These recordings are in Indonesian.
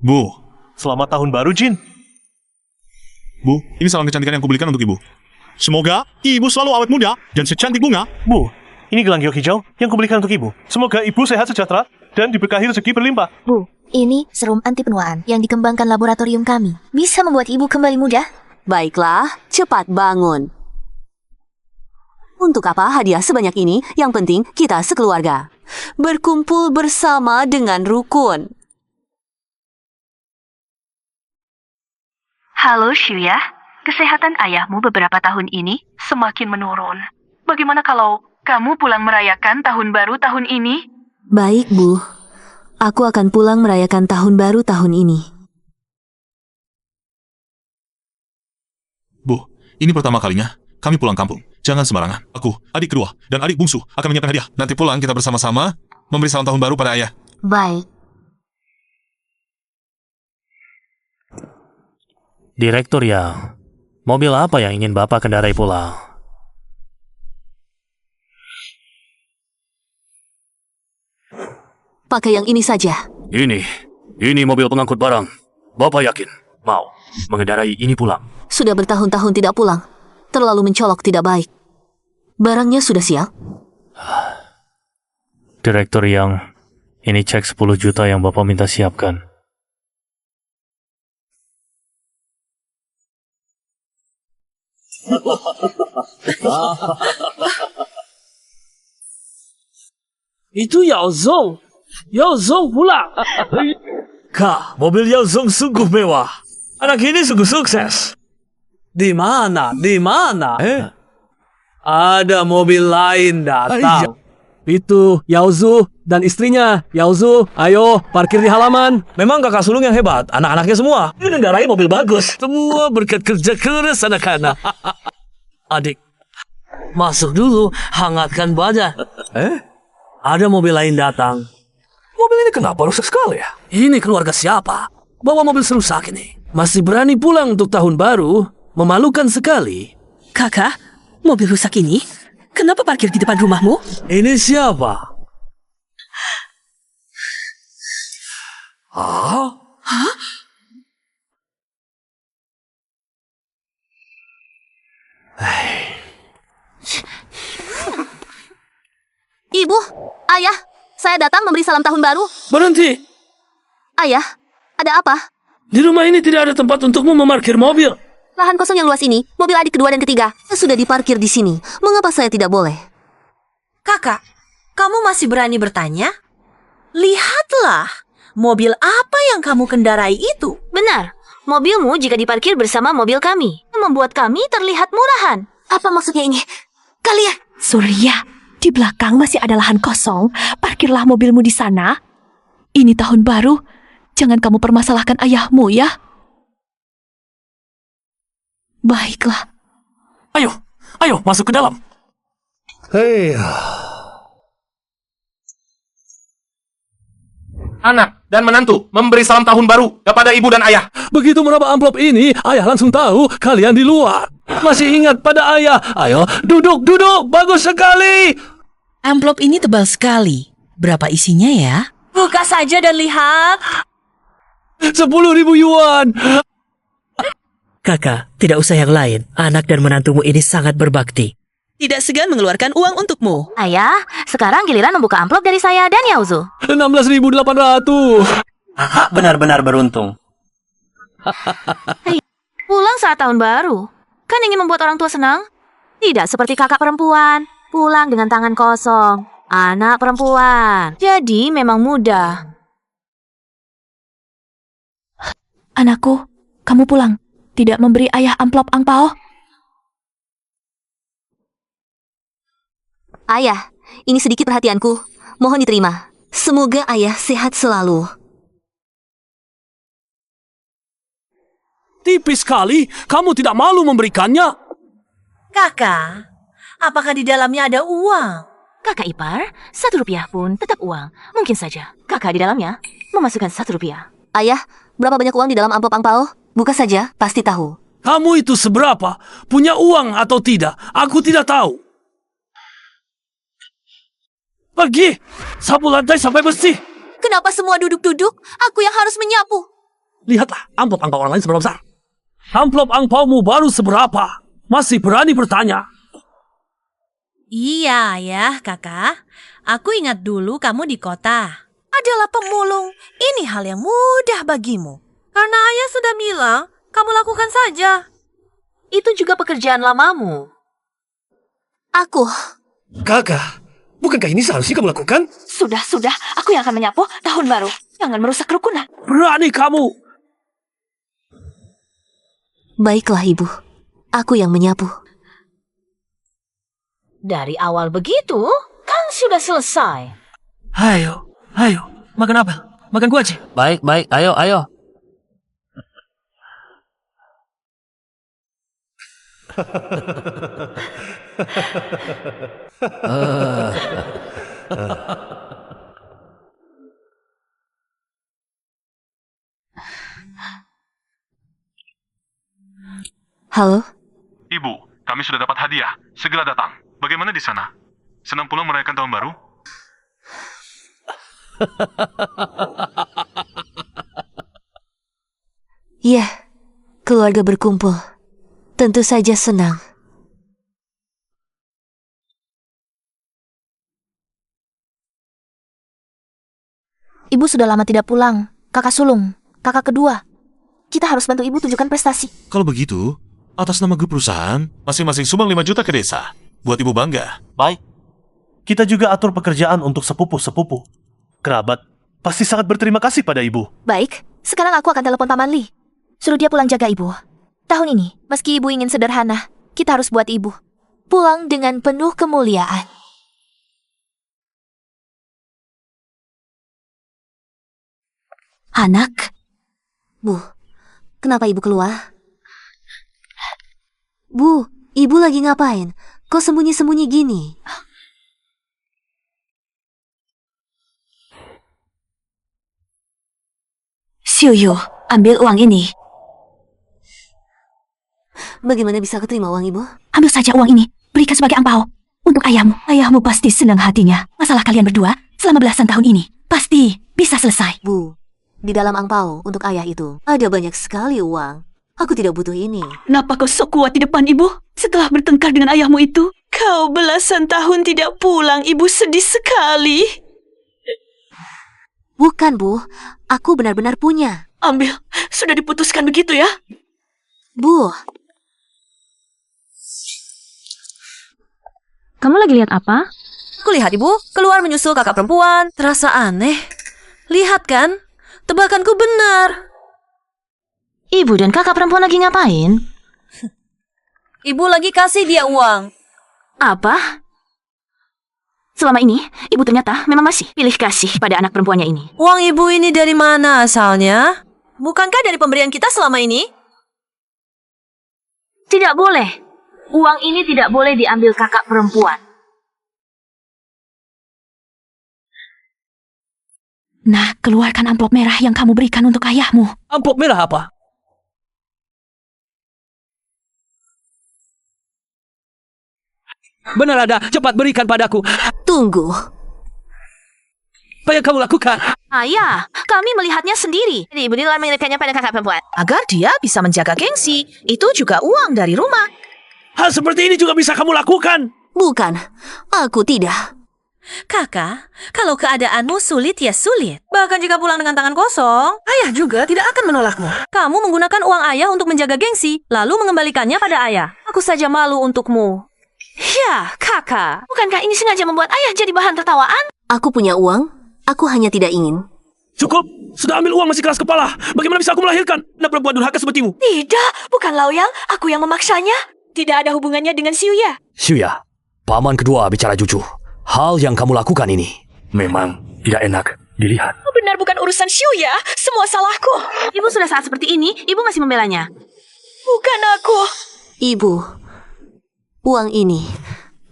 Bu, Selamat tahun baru, Jin. Bu, ini salon kecantikan yang kubelikan untuk ibu. Semoga ibu selalu awet muda dan secantik bunga. Bu, ini gelang giok hijau yang kubelikan untuk ibu. Semoga ibu sehat sejahtera dan diberkahi rezeki berlimpah. Bu, ini serum anti penuaan yang dikembangkan laboratorium kami. Bisa membuat ibu kembali muda. Baiklah, cepat bangun. Untuk apa hadiah sebanyak ini? Yang penting kita sekeluarga. Berkumpul bersama dengan rukun. Halo Shuya, kesehatan ayahmu beberapa tahun ini semakin menurun. Bagaimana kalau kamu pulang merayakan tahun baru tahun ini? Baik, Bu. Aku akan pulang merayakan tahun baru tahun ini. Bu, ini pertama kalinya kami pulang kampung. Jangan sembarangan. Aku, adik kedua, dan adik bungsu akan menyiapkan hadiah. Nanti pulang kita bersama-sama memberi salam tahun baru pada ayah. Baik. Direktur ya, mobil apa yang ingin Bapak kendarai pulang? Pakai yang ini saja. Ini mobil pengangkut barang. Bapak yakin mau mengendarai ini pulang? Sudah bertahun-tahun tidak pulang. Terlalu mencolok tidak baik. Barangnya sudah siap? Direktur yang, ini cek 10 juta yang Bapak minta siapkan. Itu Yao Zong. Yao Zong pula. Kak, mobil Yao Zong sungguh mewah. Anak ini sungguh sukses. Di mana? Di mana? Ada mobil lain datang. Itu Yao Zu dan istrinya. Yao Zu, ayo parkir di halaman. Memang kakak sulung yang hebat. Anak-anaknya semua mengendarai mobil bagus. Semua berkat kerja keras anak-anak. Adik, masuk dulu, hangatkan badan. Ada mobil lain datang. Mobil ini kenapa rusak sekali ya? Ini keluarga siapa? Bawa mobil serusak ini. Masih berani pulang untuk tahun baru? Memalukan sekali. Kakak, mobil rusak ini kenapa parkir di depan rumahmu? Ini siapa? Hah? Ibu, ayah, saya datang memberi salam tahun baru. Berhenti. Ayah, ada apa? Di rumah ini tidak ada tempat untukmu memarkir mobil. Lahan kosong yang luas ini, mobil adik kedua dan ketiga sudah diparkir di sini. Mengapa saya tidak boleh? Kakak, kamu masih berani bertanya? Lihatlah, mobil apa yang kamu kendarai itu? Benar. Mobilmu jika diparkir bersama mobil kami membuat kami terlihat murahan. Apa maksudnya ini? Kalian... Surya, di belakang masih ada lahan kosong. Parkirlah mobilmu di sana. Ini tahun baru. Jangan kamu permasalahkan ayahmu ya. Baiklah. Ayo masuk ke dalam. Hei. Anak dan menantu memberi salam tahun baru kepada ibu dan ayah. Begitu meraba amplop ini, ayah langsung tahu kalian di luar. Masih ingat pada ayah. Ayo, duduk. Bagus sekali. Amplop ini tebal sekali. Berapa isinya ya? Buka saja dan lihat. 10.000 yuan. Kakak, tidak usah yang lain. Anak dan menantumu ini sangat berbakti. Tidak segan mengeluarkan uang untukmu. Ayah, sekarang giliran membuka amplop dari saya dan Yaozu. 16.800. Benar-benar beruntung. Pulang saat tahun baru. Kan ingin membuat orang tua senang? Tidak seperti kakak perempuan. Pulang dengan tangan kosong. Anak perempuan. Jadi memang mudah. Anakku, kamu pulang. Tidak memberi ayah amplop angpao? Ayah, ini sedikit perhatianku. Mohon diterima. Semoga ayah sehat selalu. Tipis sekali. Kamu tidak malu memberikannya? Kakak, apakah di dalamnya ada uang? Kakak ipar, 1 rupiah pun tetap uang. Mungkin saja kakak di dalamnya memasukkan 1 rupiah. Ayah, berapa banyak uang di dalam amplop angpao? Buka saja, pasti tahu. Kamu itu seberapa? Punya uang atau tidak? Aku tidak tahu. Pergi! Sapu lantai sampai bersih! Kenapa semua duduk-duduk? Aku yang harus menyapu. Lihatlah, amplop angpau orang lain seberapa besar. Amplop angpaumu baru seberapa? Masih berani bertanya? Iya, ya, Kakak. Aku ingat dulu kamu di kota. Adalah pemulung. Ini hal yang mudah bagimu. Karena ayah sudah bilang, kamu lakukan saja. Itu juga pekerjaan lamamu. Aku. Kakak, bukankah ini seharusnya kamu lakukan? Sudah, aku yang akan menyapu tahun baru. Jangan merusak kerukunan. Berani kamu! Baiklah, Ibu. Aku yang menyapu. Dari awal begitu, kan sudah selesai. Ayo, makan apel, makan kuaci. Baik, ayo. Halo? Ibu, kami sudah dapat hadiah. Segera datang. Bagaimana di sana? Senang pulang merayakan tahun baru? Ya, keluarga berkumpul. Tentu saja senang. Ibu sudah lama tidak pulang. Kakak sulung, kakak kedua. Kita harus bantu ibu tunjukkan prestasi. Kalau begitu, atas nama grup perusahaan, masing-masing sumbang 5 juta ke desa. Buat ibu bangga. Baik. Kita juga atur pekerjaan untuk sepupu-sepupu. Kerabat pasti sangat berterima kasih pada ibu. Baik, sekarang aku akan telepon Paman Li. Suruh dia pulang jaga ibu. Tahun ini, meski ibu ingin sederhana, kita harus buat ibu pulang dengan penuh kemuliaan. Anak, Bu, kenapa Ibu keluar? Bu, Ibu lagi ngapain? Kok sembunyi-sembunyi gini? Xiuyu, ambil uang ini. Bagaimana bisa aku terima uang Ibu? Ambil saja uang ini, berikan sebagai angpau. Untuk ayahmu. Ayahmu pasti senang hatinya. Masalah kalian berdua selama belasan tahun ini pasti bisa selesai. Bu, di dalam angpau untuk ayah itu ada banyak sekali uang. Aku tidak butuh ini. Kenapa kau sok kuat di depan ibu? Setelah bertengkar dengan ayahmu itu, kau belasan tahun tidak pulang. Ibu sedih sekali. Bukan, Bu. Aku benar-benar punya. Ambil, sudah diputuskan begitu ya? Bu, Kamu lagi lihat apa? Aku lihat ibu keluar menyusul kakak perempuan. Terasa aneh. Lihat kan? Tebakanku benar. Ibu dan kakak perempuan lagi ngapain? Ibu lagi kasih dia uang. Apa? Selama ini, ibu ternyata memang masih pilih kasih pada anak perempuannya ini. Uang ibu ini dari mana asalnya? Bukankah dari pemberian kita selama ini? Tidak boleh. Uang ini tidak boleh diambil kakak perempuan. Nah, keluarkan amplop merah yang kamu berikan untuk ayahmu. Amplop merah apa? Benar ada, cepat berikan padaku. tunggu. Apa yang kamu lakukan? Ayah, kami melihatnya sendiri. Jadi ibu telah mengirimkannya pada kakak perempuan. Agar dia bisa menjaga gengsi. Itu juga uang dari rumah. Hal seperti ini juga bisa kamu lakukan. Bukan, aku tidak. Kakak, kalau keadaanmu sulit ya sulit. Bahkan jika pulang dengan tangan kosong, ayah juga tidak akan menolakmu. Kamu menggunakan uang ayah untuk menjaga gengsi, lalu mengembalikannya pada ayah. Aku saja malu untukmu. Ya, kakak. Bukankah ini sengaja membuat ayah jadi bahan tertawaan? Aku punya uang, aku hanya tidak ingin. Cukup, sudah ambil uang masih keras kepala. Bagaimana bisa aku melahirkan anak perempuan durhaka sepertimu? Tidak, bukan Laoyang. Aku yang memaksanya. Tidak ada hubungannya dengan Xiuya. Xiuya, paman kedua bicara jujur. Hal yang kamu lakukan ini memang tidak enak dilihat. Benar bukan urusan Xiuya. Semua salahku. Ibu sudah saat seperti ini, ibu masih membelanya. Bukan aku. Ibu, uang ini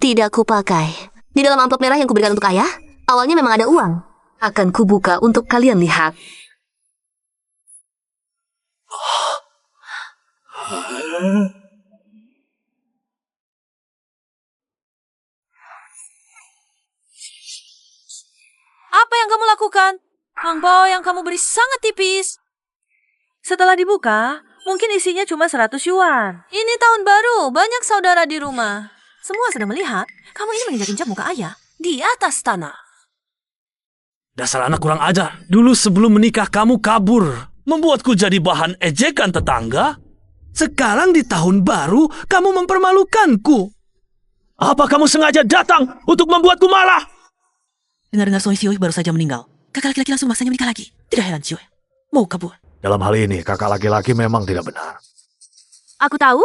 tidak kupakai. Di dalam amplop merah yang kuberikan untuk ayah, awalnya memang ada uang. Akan kubuka untuk kalian lihat. Apa yang kamu lakukan? Angpao yang kamu beri sangat tipis. Setelah dibuka, mungkin isinya cuma 100 yuan. Ini tahun baru, banyak saudara di rumah. Semua sedang melihat, kamu ini menginjak-injak muka ayah di atas tanah. Dasar anak kurang ajar. Dulu sebelum menikah kamu kabur, membuatku jadi bahan ejekan tetangga. Sekarang di tahun baru, kamu mempermalukanku. Apa kamu sengaja datang untuk membuatku marah? Dengar-dengar suami Sioy baru saja meninggal. Kakak laki-laki langsung maksanya menikah lagi. Tidak heran Sioy mau kabur. Dalam hal ini, kakak laki-laki memang tidak benar. Aku tahu,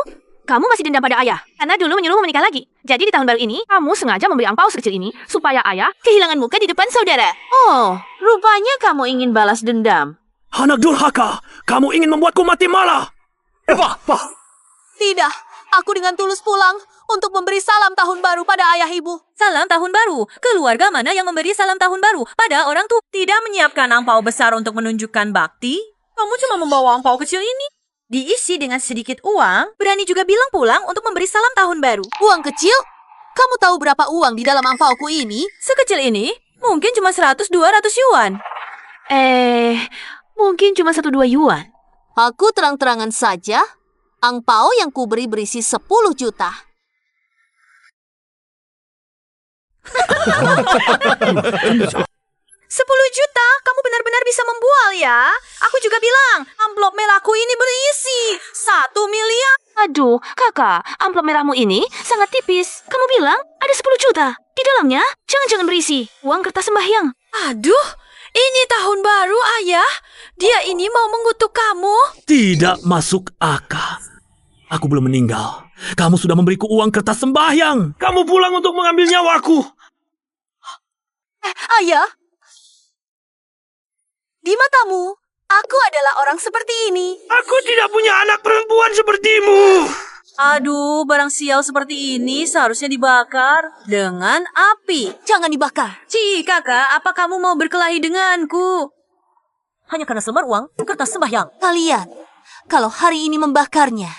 kamu masih dendam pada ayah. Karena dulu menyuruhmu menikah lagi. Jadi di tahun baru ini, kamu sengaja memberi angpau sekecil ini supaya ayah kehilangan muka di depan saudara. Oh, rupanya kamu ingin balas dendam. Anak durhaka, kamu ingin membuatku mati marah. Eva, Tidak, aku dengan tulus pulang untuk memberi salam tahun baru pada ayah ibu. Salam tahun baru? Keluarga mana yang memberi salam tahun baru pada orang tua? Tidak menyiapkan angpau besar untuk menunjukkan bakti? Kamu cuma membawa angpau kecil ini. Diisi dengan sedikit uang, berani juga bilang pulang untuk memberi salam tahun baru. Uang kecil? Kamu tahu berapa uang di dalam angpauku ini? Sekecil ini? Mungkin cuma 100-200 yuan. Mungkin cuma 1-2 yuan. Aku terang-terangan saja, angpau yang kuberi berisi 10 juta. 10 juta? Kamu benar-benar bisa membual ya? Aku juga bilang, amplop merahku ini berisi 1 miliar. Aduh, kakak, amplop merahmu ini sangat tipis. Kamu bilang ada 10 juta. Di dalamnya, jangan-jangan berisi uang kertas sembahyang. Aduh, ini tahun baru, ayah. Dia ini mau mengutuk kamu. Tidak masuk akal. Aku belum meninggal. Kamu sudah memberiku uang kertas sembahyang. Kamu pulang untuk mengambil nyawaku. Ayah, di matamu, aku adalah orang seperti ini. Aku tidak punya anak perempuan sepertimu. Aduh, barang sial seperti ini seharusnya dibakar dengan api. Jangan dibakar. Kakak, apa kamu mau berkelahi denganku? Hanya karena selembar uang, kertas sembahyang. Kalian, kalau hari ini membakarnya,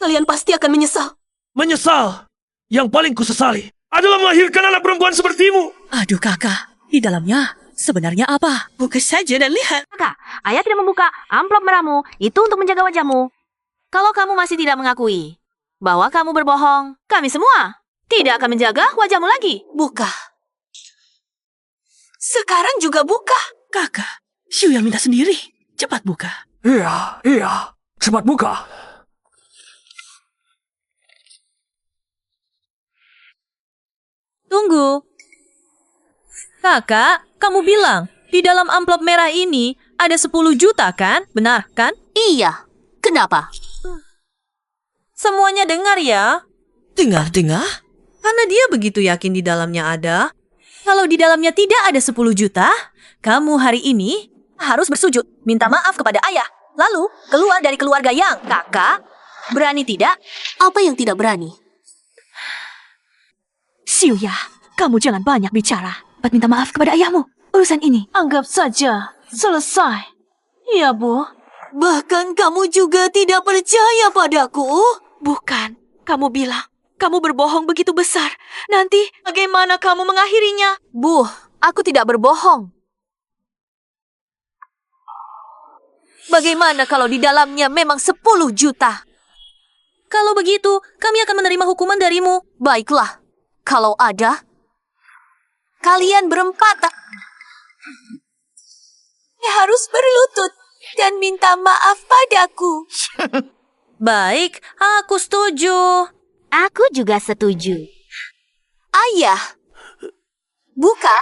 kalian pasti akan menyesal. Menyesal? Yang paling kusesali adalah melahirkan anak perempuan sepertimu. Aduh kakak, di dalamnya sebenarnya apa? Buka saja dan lihat. Kakak, ayah tidak membuka amplop merahmu. Itu untuk menjaga wajahmu. Kalau kamu masih tidak mengakui bahwa kamu berbohong, kami semua tidak akan menjaga wajahmu lagi. Buka. Sekarang juga buka. Kakak, Xiu yang minta sendiri. Cepat buka. Iya. Cepat buka. Tunggu. Kakak, kamu bilang di dalam amplop merah ini ada 10 juta kan? Benar kan? Iya. Kenapa? Semuanya dengar ya. Dengar? Karena dia begitu yakin di dalamnya ada. Kalau di dalamnya tidak ada 10 juta, kamu hari ini harus bersujud, minta maaf kepada ayah. Lalu keluar dari keluarga yang kakak. Berani tidak? Apa yang tidak berani? Xiuya, kamu jangan banyak bicara. Dapat minta maaf kepada ayahmu. Urusan ini anggap saja selesai. Iya, Bu. Bahkan kamu juga tidak percaya padaku? Bukan, kamu bilang kamu berbohong begitu besar. Nanti bagaimana kamu mengakhirinya? Bu, aku tidak berbohong. Bagaimana kalau di dalamnya memang 10 juta? Kalau begitu, kami akan menerima hukuman darimu. Baiklah, kalau ada, kalian berempat harus berlutut dan minta maaf padaku. Baik, aku setuju. Aku juga setuju. Ayah, buka.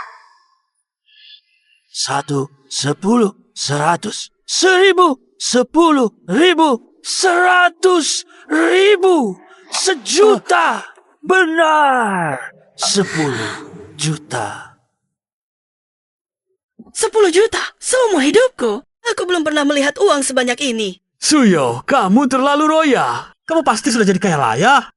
1, 10, 100, 1000, 10.000, 100.000, sejuta. Benar, 10 juta. 10 juta? Seumur hidupku? Aku belum pernah melihat uang sebanyak ini. Suyo, kamu terlalu roya. Kamu pasti sudah jadi kaya raya.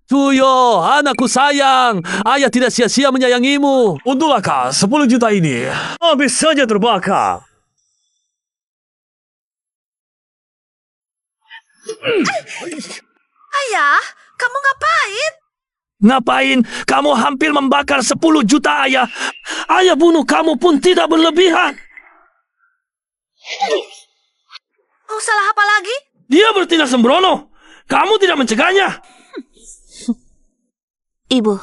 Suyo, anakku sayang. Ayah tidak sia-sia menyayangimu. Untunglah kak, 10 juta ini habis saja terbakar. Ayah, kamu ngapain? Ngapain? Kamu hampir membakar 10 juta ayah. Ayah bunuh kamu pun tidak berlebihan. Mau salah apa lagi? Dia bertindak sembrono. Kamu tidak mencegahnya. Ibu,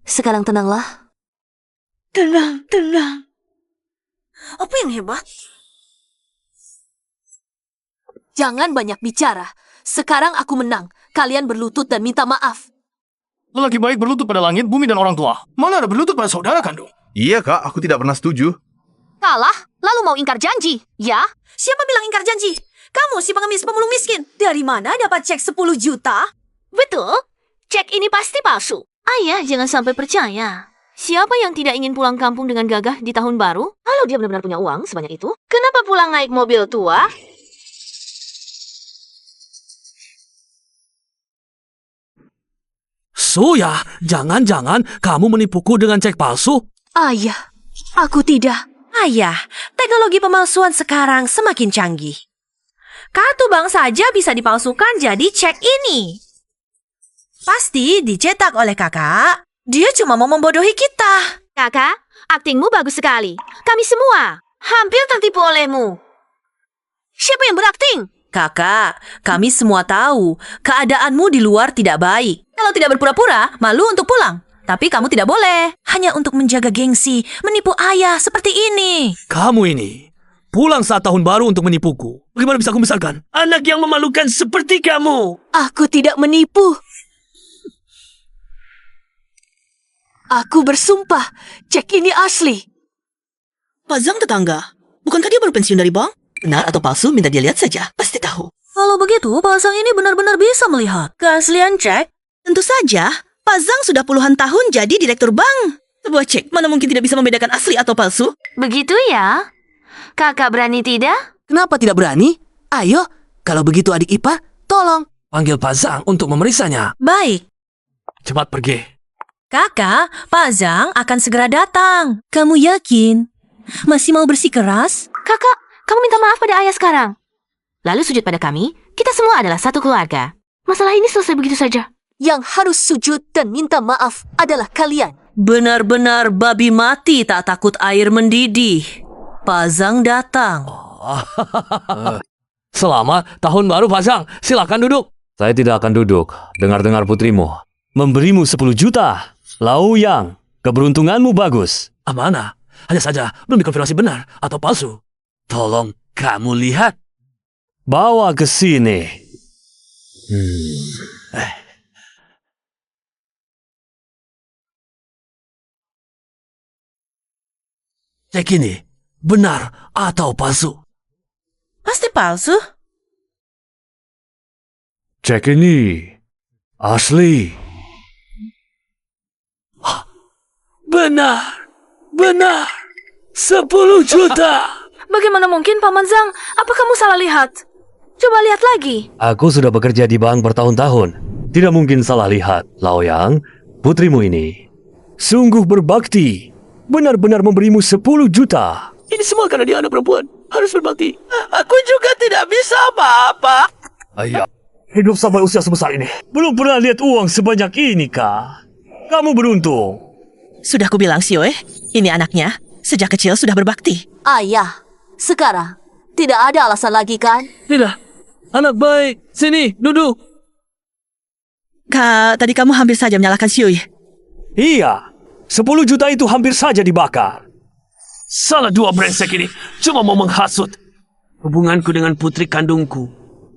sekarang tenanglah. Tenang. Apa yang hebat? Jangan banyak bicara. Sekarang aku menang. Kalian berlutut dan minta maaf. Lelaki baik berlutut pada langit, bumi, dan orang tua. Mana ada berlutut pada saudara kandung? Iya, Kak. Aku tidak pernah setuju. Kalah, lalu mau ingkar janji. Ya, Siapa bilang ingkar janji? Kamu si pengemis pemulung miskin. Dari mana dapat cek 10 juta? Betul. Cek ini pasti palsu. Ayah, jangan sampai percaya. Siapa yang tidak ingin pulang kampung dengan gagah di tahun baru? Kalau dia benar-benar punya uang sebanyak itu, kenapa pulang naik mobil tua? Suya, jangan-jangan kamu menipuku dengan cek palsu? Ayah, aku tidak. Ayah, teknologi pemalsuan sekarang semakin canggih. Kartu bank saja bisa dipalsukan jadi cek ini. Pasti dicetak oleh kakak. Dia cuma mau membodohi kita. Kakak, aktingmu bagus sekali. Kami semua hampir tertipu olehmu. Siapa yang berakting? Kakak, kami semua tahu keadaanmu di luar tidak baik. Kalau tidak berpura-pura, malu untuk pulang. Tapi kamu tidak boleh. Hanya untuk menjaga gengsi, menipu ayah seperti ini. Kamu ini pulang saat tahun baru untuk menipuku. Bagaimana bisa aku misalkan anak yang memalukan seperti kamu? Aku tidak menipu. Aku bersumpah, cek ini asli. Pak Zhang tetangga. Bukankah dia baru pensiun dari bank? Benar atau palsu, minta dia lihat saja. Pasti tahu. Kalau begitu, Pak Zhang ini benar-benar bisa melihat keaslian cek. Tentu saja, Pak Zhang sudah puluhan tahun jadi direktur bank. Sebuah cek mana mungkin tidak bisa membedakan asli atau palsu? Begitu ya? Kakak berani tidak? Kenapa tidak berani? Ayo, kalau begitu adik Ipa, tolong. Panggil Pak Zhang untuk memeriksanya. Baik. Cepat pergi. Kakak, Pak Zhang akan segera datang. Kamu yakin? Masih mau bersikeras? Kakak, kamu minta maaf pada ayah sekarang. Lalu sujud pada kami, kita semua adalah satu keluarga. Masalah ini selesai begitu saja. Yang harus sujud dan minta maaf adalah kalian. Benar-benar babi mati tak takut air mendidih. Pak Zhang datang. Selamat tahun baru, Pak Zhang. Silakan duduk. Saya tidak akan duduk. Dengar-dengar putrimu memberimu 10 juta. Lau Yang, keberuntunganmu bagus. Amanah. Hanya saja belum dikonfirmasi benar atau palsu. Tolong kamu lihat. Bawa ke sini. Cek ini benar atau palsu? Pasti palsu. Cek ini asli. Benar. 10 juta. Bagaimana mungkin, Paman Zhang? Apa kamu salah lihat? Coba lihat lagi. Aku sudah bekerja di bank bertahun-tahun. Tidak mungkin salah lihat. Lau Yang, putrimu ini sungguh berbakti. Benar-benar memberimu 10 juta. Ini semua karena dia anak perempuan. Harus berbakti. Aku juga tidak bisa apa-apa. Ayah, hidup sampai usia sebesar ini belum pernah lihat uang sebanyak ini, Kak. Kamu beruntung. Sudah aku bilang, Sioe, ini anaknya. Sejak kecil sudah berbakti. Ayah, sekarang tidak ada alasan lagi kan? Tidak. Anak baik. Sini, duduk. Kak, tadi kamu hampir saja menyalahkan Sioe. Iya, 10 juta itu hampir saja dibakar. Salah dua brengsek ini. Cuma mau menghasut. Hubunganku dengan putri kandungku.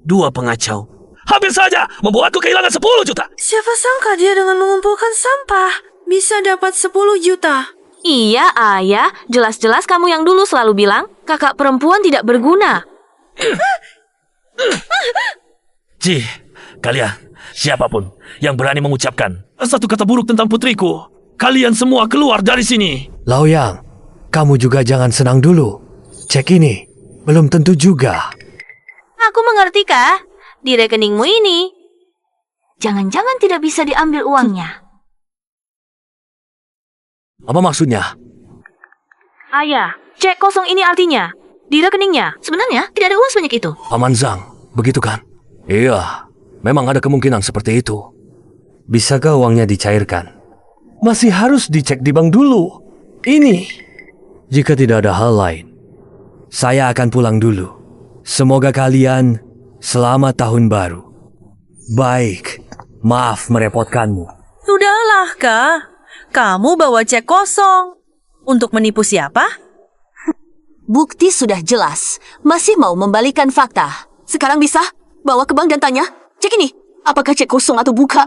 Dua pengacau. Hampir saja membuatku kehilangan 10 juta. Siapa sangka dia dengan mengumpulkan sampah bisa dapat 10 juta. Iya, ayah. Jelas-jelas kamu yang dulu selalu bilang kakak perempuan tidak berguna. Ji, kalian, siapapun yang berani mengucapkan satu kata buruk tentang putriku, kalian semua keluar dari sini. Lau Yang, kamu juga jangan senang dulu. Cek ini belum tentu juga. Aku mengerti, Kak. Di rekeningmu ini. Jangan-jangan tidak bisa diambil uangnya. Apa maksudnya? Ayah, cek kosong ini artinya di rekeningnya sebenarnya tidak ada uang sebanyak itu. Paman Zhang, begitu kan? Iya, memang ada kemungkinan seperti itu. Bisakah uangnya dicairkan? Masih harus dicek di bank dulu. Ini, jika tidak ada hal lain, Saya akan pulang dulu. Semoga kalian selamat tahun baru. Baik, maaf merepotkanmu. Sudahlah, Kak. Kamu bawa cek kosong. Untuk menipu siapa? Bukti sudah jelas. Masih mau membalikan fakta. Sekarang bisa? Bawa ke bank dan tanya. Cek ini, apakah cek kosong atau buka?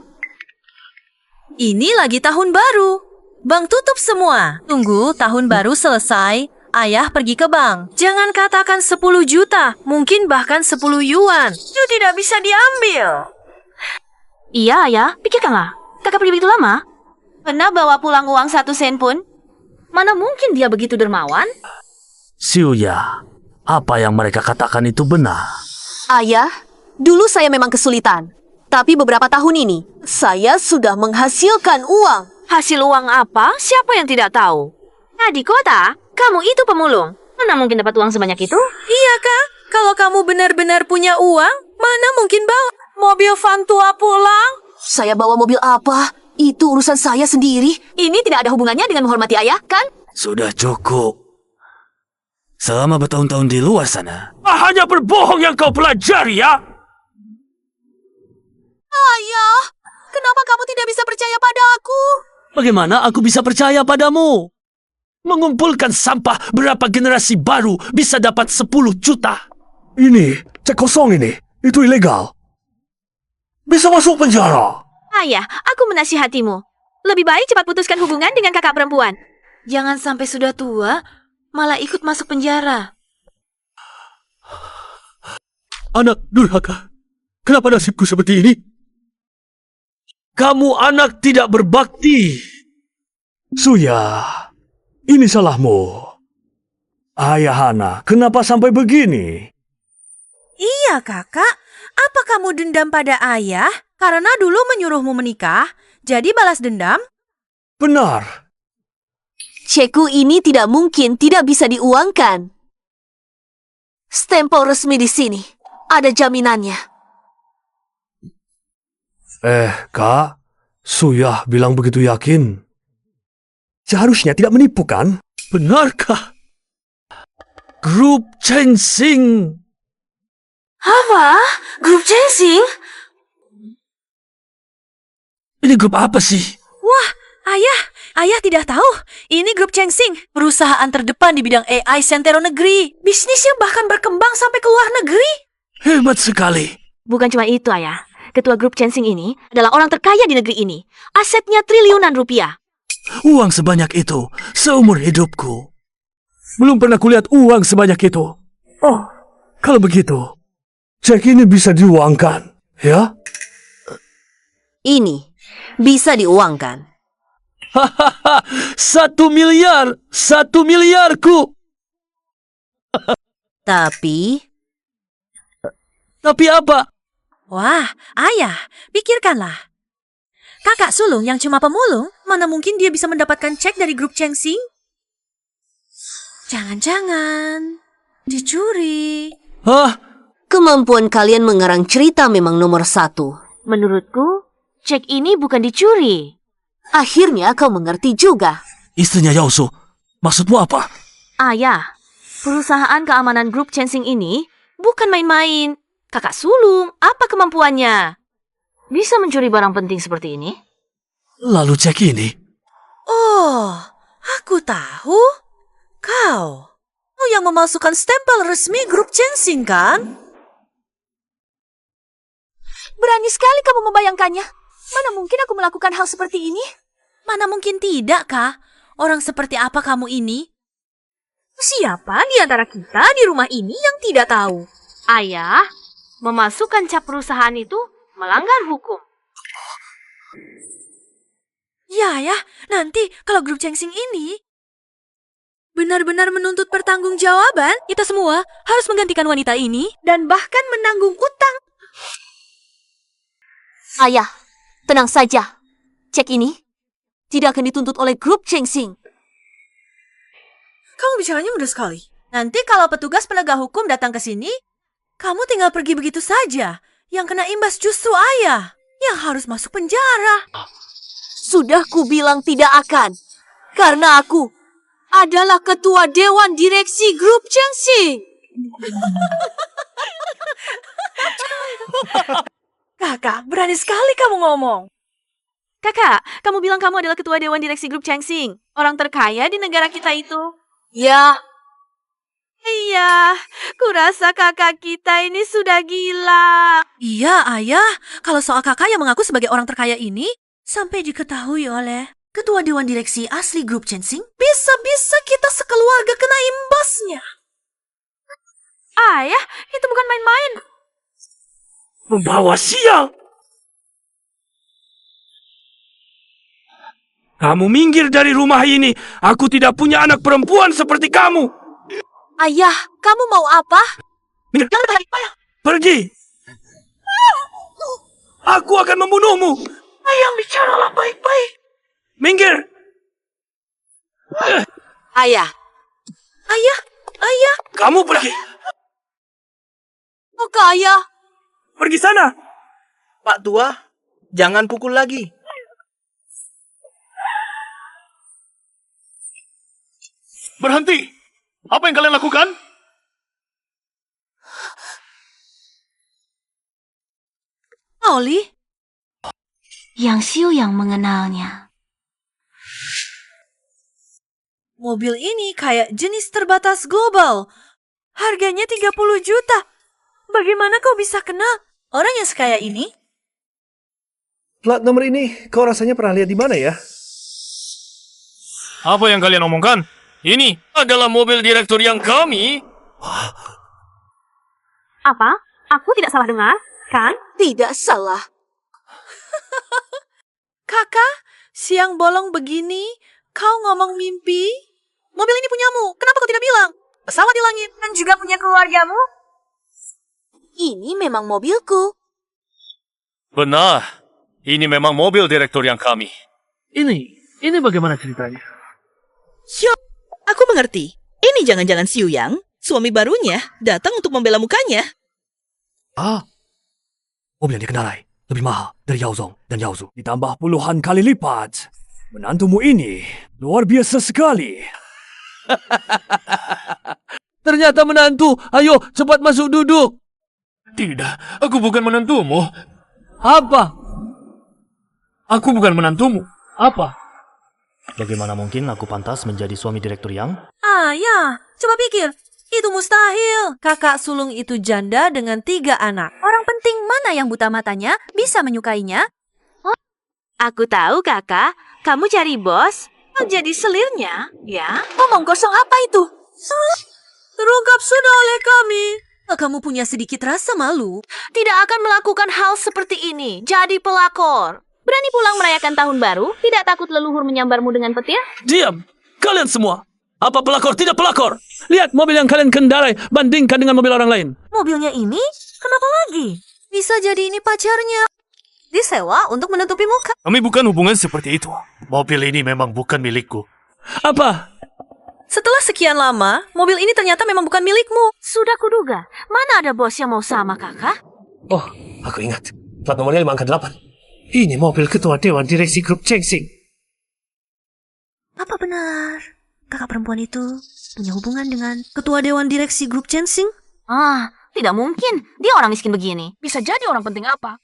Ini lagi tahun baru. Bank tutup semua. Tunggu tahun baru selesai. Ayah pergi ke bank. Jangan katakan 10 juta. Mungkin bahkan 10 yuan. Itu tidak bisa diambil. Iya, Ayah. Pikirkanlah. Kakak pergi begitu lama? Pernah bawa pulang uang 1 sen pun? Mana mungkin dia begitu dermawan? Xiuya, apa yang mereka katakan itu benar. Ayah, dulu saya memang kesulitan. Tapi beberapa tahun ini, saya sudah menghasilkan uang. Hasil uang apa? Siapa yang tidak tahu? Nah, di kota, kamu itu pemulung. Mana mungkin dapat uang sebanyak itu? Iya, Kak. Kalau kamu benar-benar punya uang, mana mungkin bawa mobil van tua pulang? Saya bawa mobil apa? Itu urusan saya sendiri. Ini tidak ada hubungannya dengan menghormati ayah, kan? Sudah cukup. Selama bertahun-tahun di luar sana, hanya berbohong yang kau pelajari, ya? Ayah, kenapa kamu tidak bisa percaya pada aku? Bagaimana aku bisa percaya padamu? Mengumpulkan sampah berapa generasi baru bisa dapat 10 juta. Ini, cek kosong ini. Itu ilegal. Bisa masuk penjara. Ayah, aku menasihatimu. Lebih baik cepat putuskan hubungan dengan kakak perempuan. Jangan sampai sudah tua, malah ikut masuk penjara. Anak durhaka. Kenapa nasibku seperti ini? Kamu anak tidak berbakti. Suya, ini salahmu. Ayah Hana, kenapa sampai begini? Iya, Kakak. Apa kamu dendam pada ayah karena dulu menyuruhmu menikah, jadi balas dendam? Benar. Cekku ini tidak mungkin tidak bisa diuangkan. Stempel resmi di sini. Ada jaminannya. Kak, Suya bilang begitu yakin. Seharusnya tidak menipu, kan? Benarkah? Grup Chensing. Apa? Grup Chensing? Ini grup apa sih? Wah, ayah tidak tahu. Ini grup Chensing, perusahaan terdepan di bidang AI sentero negeri. Bisnisnya bahkan berkembang sampai ke luar negeri. Hebat sekali. Bukan cuma itu, Ayah. Ketua grup Chensing ini adalah orang terkaya di negeri ini. Asetnya triliunan rupiah. Uang sebanyak itu seumur hidupku. Belum pernah kulihat uang sebanyak itu. Oh, kalau begitu, cek ini bisa diuangkan, ya? Ini bisa diuangkan. Hahaha, 1 miliar, 1 miliarku. Tapi apa? Wah, ayah, pikirkanlah. Kakak sulung yang cuma pemulung, mana mungkin dia bisa mendapatkan cek dari grup Chensing? Jangan-jangan dicuri. Hah? Kemampuan kalian mengarang cerita memang nomor 1. Menurutku, cek ini bukan dicuri. Akhirnya kau mengerti juga. Istrinya Yaosu, maksudmu apa? Ayah, perusahaan keamanan grup Chensing ini bukan main-main. Kakak sulung, apa kemampuannya? Bisa mencuri barang penting seperti ini? Lalu cek ini. Oh, aku tahu. Kau yang memasukkan stempel resmi grup Chensing, kan? Berani sekali kamu membayangkannya. Mana mungkin aku melakukan hal seperti ini? Mana mungkin tidak, Kak? Orang seperti apa kamu ini? Siapa di antara kita di rumah ini yang tidak tahu? Ayah, memasukkan cap perusahaan itu melanggar hukum. Ya, nanti kalau grup Chensing ini benar-benar menuntut pertanggungjawaban, kita semua harus menggantikan wanita ini dan bahkan menanggung utang. Ayah, tenang saja. Cek ini tidak akan dituntut oleh grup Chensing. Kamu bicaranya mudah sekali. Nanti kalau petugas penegak hukum datang ke sini, kamu tinggal pergi begitu saja. Yang kena imbas justru ayah, yang harus masuk penjara. Sudah kubilang tidak akan. Karena aku adalah ketua Dewan Direksi Grup Chengsing. Kakak, berani sekali kamu ngomong. Kakak, kamu bilang kamu adalah ketua Dewan Direksi Grup Chengsing, orang terkaya di negara kita itu. Ya, Iya, kurasa kakak kita ini sudah gila. iya ayah. Kalau soal kakak yang mengaku sebagai orang terkaya ini, sampai diketahui oleh ketua Dewan Direksi asli Grup Chengsing, bisa-bisa kita sekeluarga kena imbasnya. Ayah, itu bukan main-main. Membawa sial. Kamu minggir dari rumah ini. Aku tidak punya anak perempuan seperti kamu. Ayah, kamu mau apa? Pergi. Aku akan membunuhmu. Ayah, bicaralah baik-baik. Minggir. Ayah. Ayah. Kamu pergi. Oke, ayah. Pergi sana. Pak Tua, jangan pukul lagi. Berhenti! Apa yang kalian lakukan? Oli? Yang Xiu yang mengenalnya. Mobil ini kayak jenis terbatas global. Harganya 30 juta. Bagaimana kau bisa kenal orang yang sekaya ini? Plat nomor ini, kau rasanya pernah lihat di mana ya? Apa yang kalian omongkan? Ini adalah mobil direktur yang kami. Apa? Aku tidak salah dengar, kan? Tidak salah. Kakak, siang bolong begini, kau ngomong mimpi? Mobil ini punyamu, kenapa kau tidak bilang? Pesawat di langit dan juga punya keluargamu? Ini memang mobilku. Benar. Ini memang mobil direktur yang kami. Ini bagaimana ceritanya? Siap, aku mengerti. Ini jangan-jangan Xiu Yang, suami barunya, datang untuk membela mukanya. Mobil yang dikendarai lebih mahal dari Yao Zong dan Yao Zu. Ditambah puluhan kali lipat. Menantumu ini luar biasa sekali. Ternyata menantu. Ayo, cepat masuk duduk. Tidak, aku bukan menantumu. Apa? Aku bukan menantumu. Apa? Bagaimana mungkin aku pantas menjadi suami direktur Yang? Ya, coba pikir. Itu mustahil. Kakak sulung itu janda dengan 3 anak. Orang penting mana yang buta matanya bisa menyukainya? Aku tahu, kakak. Kamu cari bos, mau jadi selirnya, ya? Ngomong kosong apa itu? Terungkap sudah oleh kami. Kamu punya sedikit rasa malu. Tidak akan melakukan hal seperti ini. Jadi pelakor. Berani pulang merayakan tahun baru? Tidak takut leluhur menyambarmu dengan petir? Diam, kalian semua. Apa pelakor tidak pelakor? Lihat mobil yang kalian kendarai, bandingkan dengan mobil orang lain. Mobilnya ini? Kenapa lagi? Bisa jadi ini pacarnya. Disewa untuk menutupi muka. Kami bukan hubungan seperti itu. Mobil ini memang bukan milikku. Apa? Setelah sekian lama, mobil ini ternyata memang bukan milikmu. Sudah kuduga. Mana ada bos yang mau sama kakak? Oh, aku ingat. Plat nomornya 5 angka 8. Ini mobil ketua Dewan Direksi Grup Chengsing. Apa benar kakak perempuan itu punya hubungan dengan ketua Dewan Direksi Grup Chengsing? Tidak mungkin. Dia orang miskin begini. Bisa jadi orang penting apa?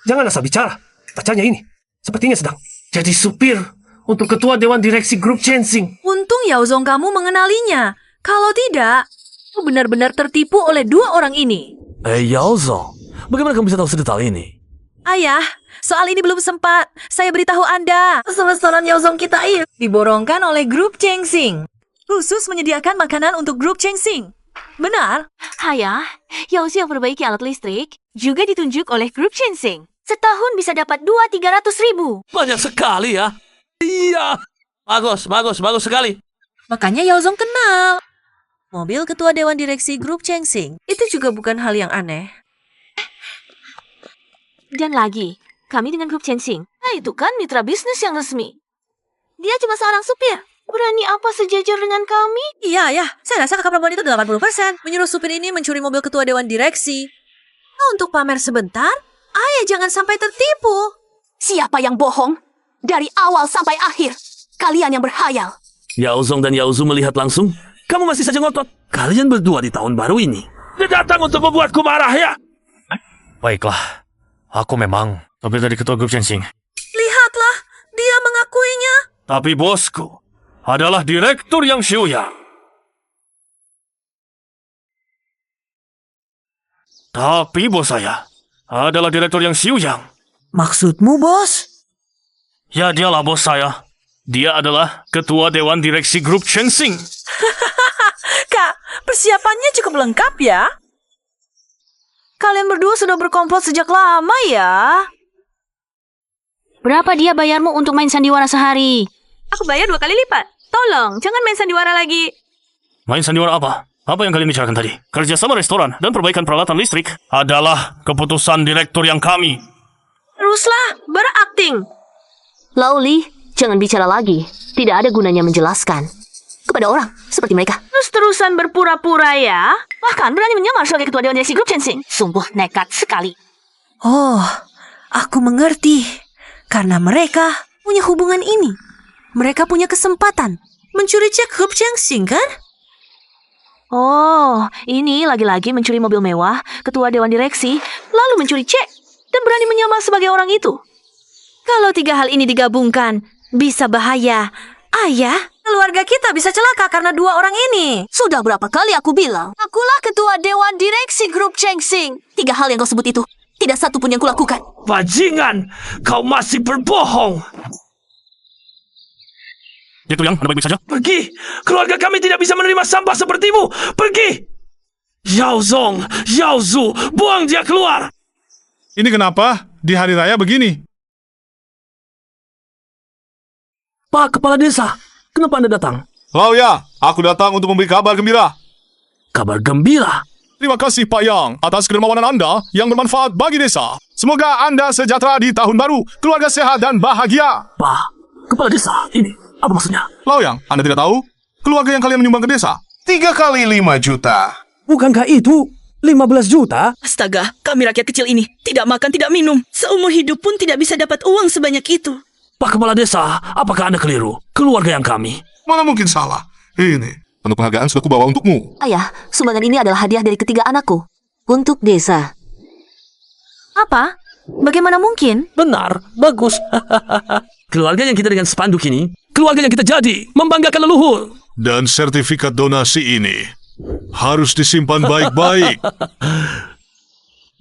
Jangan asal bicara. Pacarnya ini sepertinya sedang jadi supir untuk ketua Dewan Direksi Grup Chengsing. Untung Yao Zong kamu mengenalinya. Kalau tidak, kamu benar-benar tertipu oleh 2 orang ini. Yao Zong, bagaimana kamu bisa tahu sedetail ini? Ayah, soal ini belum sempat. Saya beritahu Anda. Restoran Yao Zong kita ini diborongkan oleh Grup Chengsing. Khusus menyediakan makanan untuk Grup Chengsing. Benar? Ayah, Yao Zhu yang perbaiki alat listrik juga ditunjuk oleh Grup Chengsing. Setahun bisa dapat 200-300 ribu. Banyak sekali ya. Iya. Bagus sekali. Makanya Yao Zong kenal. Mobil ketua Dewan Direksi Grup Chengsing. Itu juga bukan hal yang aneh. Dan lagi, kami dengan Grup Chengsing. Itu kan mitra bisnis yang resmi. Dia cuma seorang supir. Berani apa sejajar dengan kami? Iya. Saya rasa kakak perempuan itu 80% menyuruh supir ini mencuri mobil ketua Dewan Direksi. Untuk pamer sebentar, ayah jangan sampai tertipu. Siapa yang bohong? Dari awal sampai akhir, kalian yang berhayal. Yao Zong dan Yao Zu melihat langsung. Kamu masih saja ngotot. Kalian berdua di tahun baru ini. Dia datang untuk membuatku marah ya. Baiklah, aku memang lebih dari ketua grup Chensing. Lihatlah, dia mengakuinya. Tapi bosku adalah direktur yang Xiuyang. Tapi bos saya adalah direktur yang Xiuyang. Maksudmu, bos? Ya, dialah bos saya. Dia adalah ketua dewan direksi grup Chensing. Kak, persiapannya cukup lengkap ya. Kalian berdua sudah berkomplot sejak lama ya. Berapa dia bayarmu untuk main sandiwara sehari? Aku bayar 2 kali lipat. Tolong, jangan main sandiwara lagi. Main sandiwara apa? Apa yang kalian bicarakan tadi? Kerjasama restoran dan perbaikan peralatan listrik adalah keputusan direktur yang kami. Teruslah berakting. Lauli, jangan bicara lagi. Tidak ada gunanya menjelaskan. Kepada orang seperti mereka. Terus-terusan berpura-pura ya. Bahkan berani menyamar sebagai ketua dewan direksi grup Chensing. Sungguh nekat sekali. Oh, aku mengerti. Karena mereka punya hubungan ini. Mereka punya kesempatan mencuri cek grup Chensing, kan? Oh, ini lagi-lagi mencuri mobil mewah, ketua dewan direksi, lalu mencuri cek, dan berani menyamar sebagai orang itu. Kalau 3 hal ini digabungkan, bisa bahaya. Ayah, keluarga kita bisa celaka karena 2 orang ini. Sudah berapa kali aku bilang, akulah ketua dewan direksi grup Chensing. 3 hal yang kau sebut itu, tidak satu pun yang kulakukan. Bajingan, kau masih berbohong. Itu yang, Anda baik-baik saja? Pergi! Keluarga kami tidak bisa menerima sampah sepertimu! Pergi! Yao Zong, Yao Zu, buang dia keluar! Ini kenapa di hari raya begini? Pak Kepala Desa, kenapa Anda datang? Lauya, aku datang untuk memberi kabar gembira. Kabar gembira? Terima kasih Pak Yang atas kedermawanan Anda yang bermanfaat bagi desa. Semoga Anda sejahtera di tahun baru, keluarga sehat dan bahagia. Pak Kepala Desa, ini apa maksudnya? Lauyang, Anda tidak tahu? Keluarga yang kalian menyumbang ke desa 3 kali 5 juta. Bukankah itu 15 juta? Astaga, kami rakyat kecil ini tidak makan, tidak minum. Seumur hidup pun tidak bisa dapat uang sebanyak itu. Pak Kepala Desa, apakah Anda keliru? Keluarga yang kami. Mana mungkin salah? Ini, penuh penghargaan sudah kubawa untukmu. Ayah, sumbangan ini adalah hadiah dari ketiga anakku. Untuk desa. Apa? Bagaimana mungkin? Benar, bagus. Keluarga yang kita dengan spanduk ini, keluarga yang kita jadi, membanggakan leluhur. Dan sertifikat donasi ini harus disimpan baik-baik.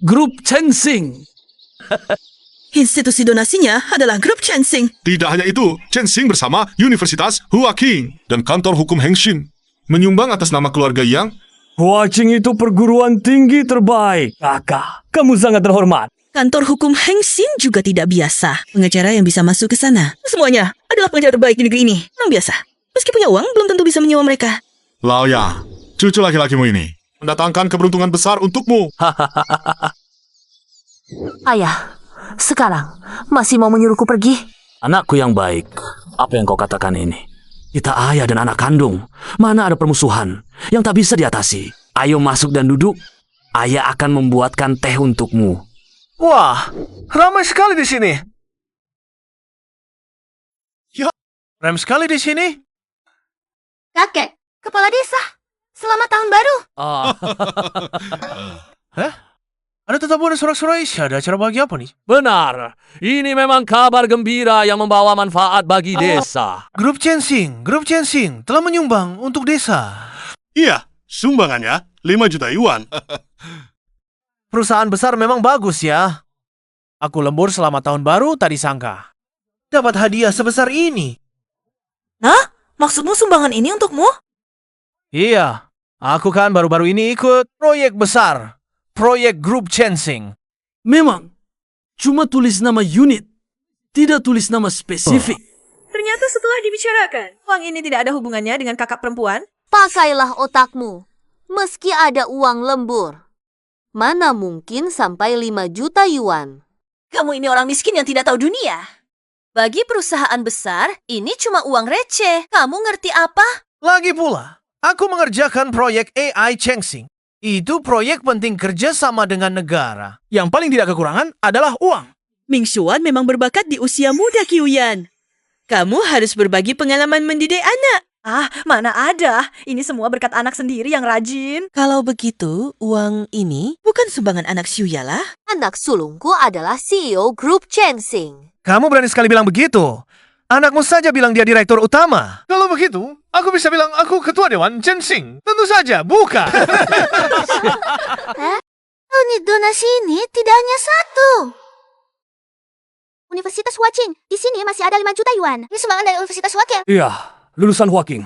Grup Chensing. Institusi donasinya adalah grup Chensing. Tidak hanya itu, Chensing bersama Universitas Huaqing dan kantor hukum Hengxin menyumbang atas nama keluarga Yang. Huaqing itu perguruan tinggi terbaik. Kakak, kamu sangat terhormat. Kantor hukum Hengxin juga tidak biasa. Pengacara yang bisa masuk ke sana, semuanya adalah pengacara terbaik di negeri ini. Memang biasa. Meski punya uang, belum tentu bisa menyewa mereka. Lauya, cucu laki-lakimu ini mendatangkan keberuntungan besar untukmu. Ayah, sekarang masih mau menyuruhku pergi? Anakku yang baik, apa yang kau katakan ini? Kita ayah dan anak kandung. Mana ada permusuhan yang tak bisa diatasi. Ayo masuk dan duduk. Ayah akan membuatkan teh untukmu. Wah, ramai sekali di sini. Ya, ramai sekali di sini. Kakek, kepala desa. Selamat tahun baru. Hah? Ada tetamu dan sorak-sorai. Ada acara bagi apa nih? Benar, ini memang kabar gembira yang membawa manfaat bagi desa. Grup Chensing telah menyumbang untuk desa. Iya, sumbangannya 5 juta yuan. Perusahaan besar memang bagus ya. Aku lembur selama tahun baru tak disangka. Dapat hadiah sebesar ini. Nah, maksudmu sumbangan ini untukmu? Iya, aku kan baru-baru ini ikut proyek besar. Proyek grup Chensing. Memang, cuma tulis nama unit, tidak tulis nama spesifik. Ternyata setelah dibicarakan, uang ini tidak ada hubungannya dengan kakak perempuan. Pakailah otakmu. Meski ada uang lembur, mana mungkin sampai 5 juta yuan? Kamu ini orang miskin yang tidak tahu dunia. Bagi perusahaan besar, ini cuma uang receh. Kamu ngerti apa? Lagi pula, aku mengerjakan proyek AI Chensing. Itu proyek penting kerja sama dengan negara. Yang paling tidak kekurangan adalah uang. Ming Xuan memang berbakat di usia muda, Qiuyan. Kamu harus berbagi pengalaman mendidik anak. Ah, mana ada. Ini semua berkat anak sendiri yang rajin. Kalau begitu, uang ini bukan sumbangan anak Xiuya lah. Anak sulungku adalah CEO grup Chengsing. Kamu berani sekali bilang begitu. Anakmu saja bilang dia direktur utama. Kalau begitu, aku bisa bilang aku ketua dewan Chengsing. Tentu saja, bukan. Unit donasi ini tidak hanya satu. Universitas Huaqing, di sini masih ada 5 juta yuan. Ini sumbangan dari Universitas Huaqing. Iya, lulusan Huaqing.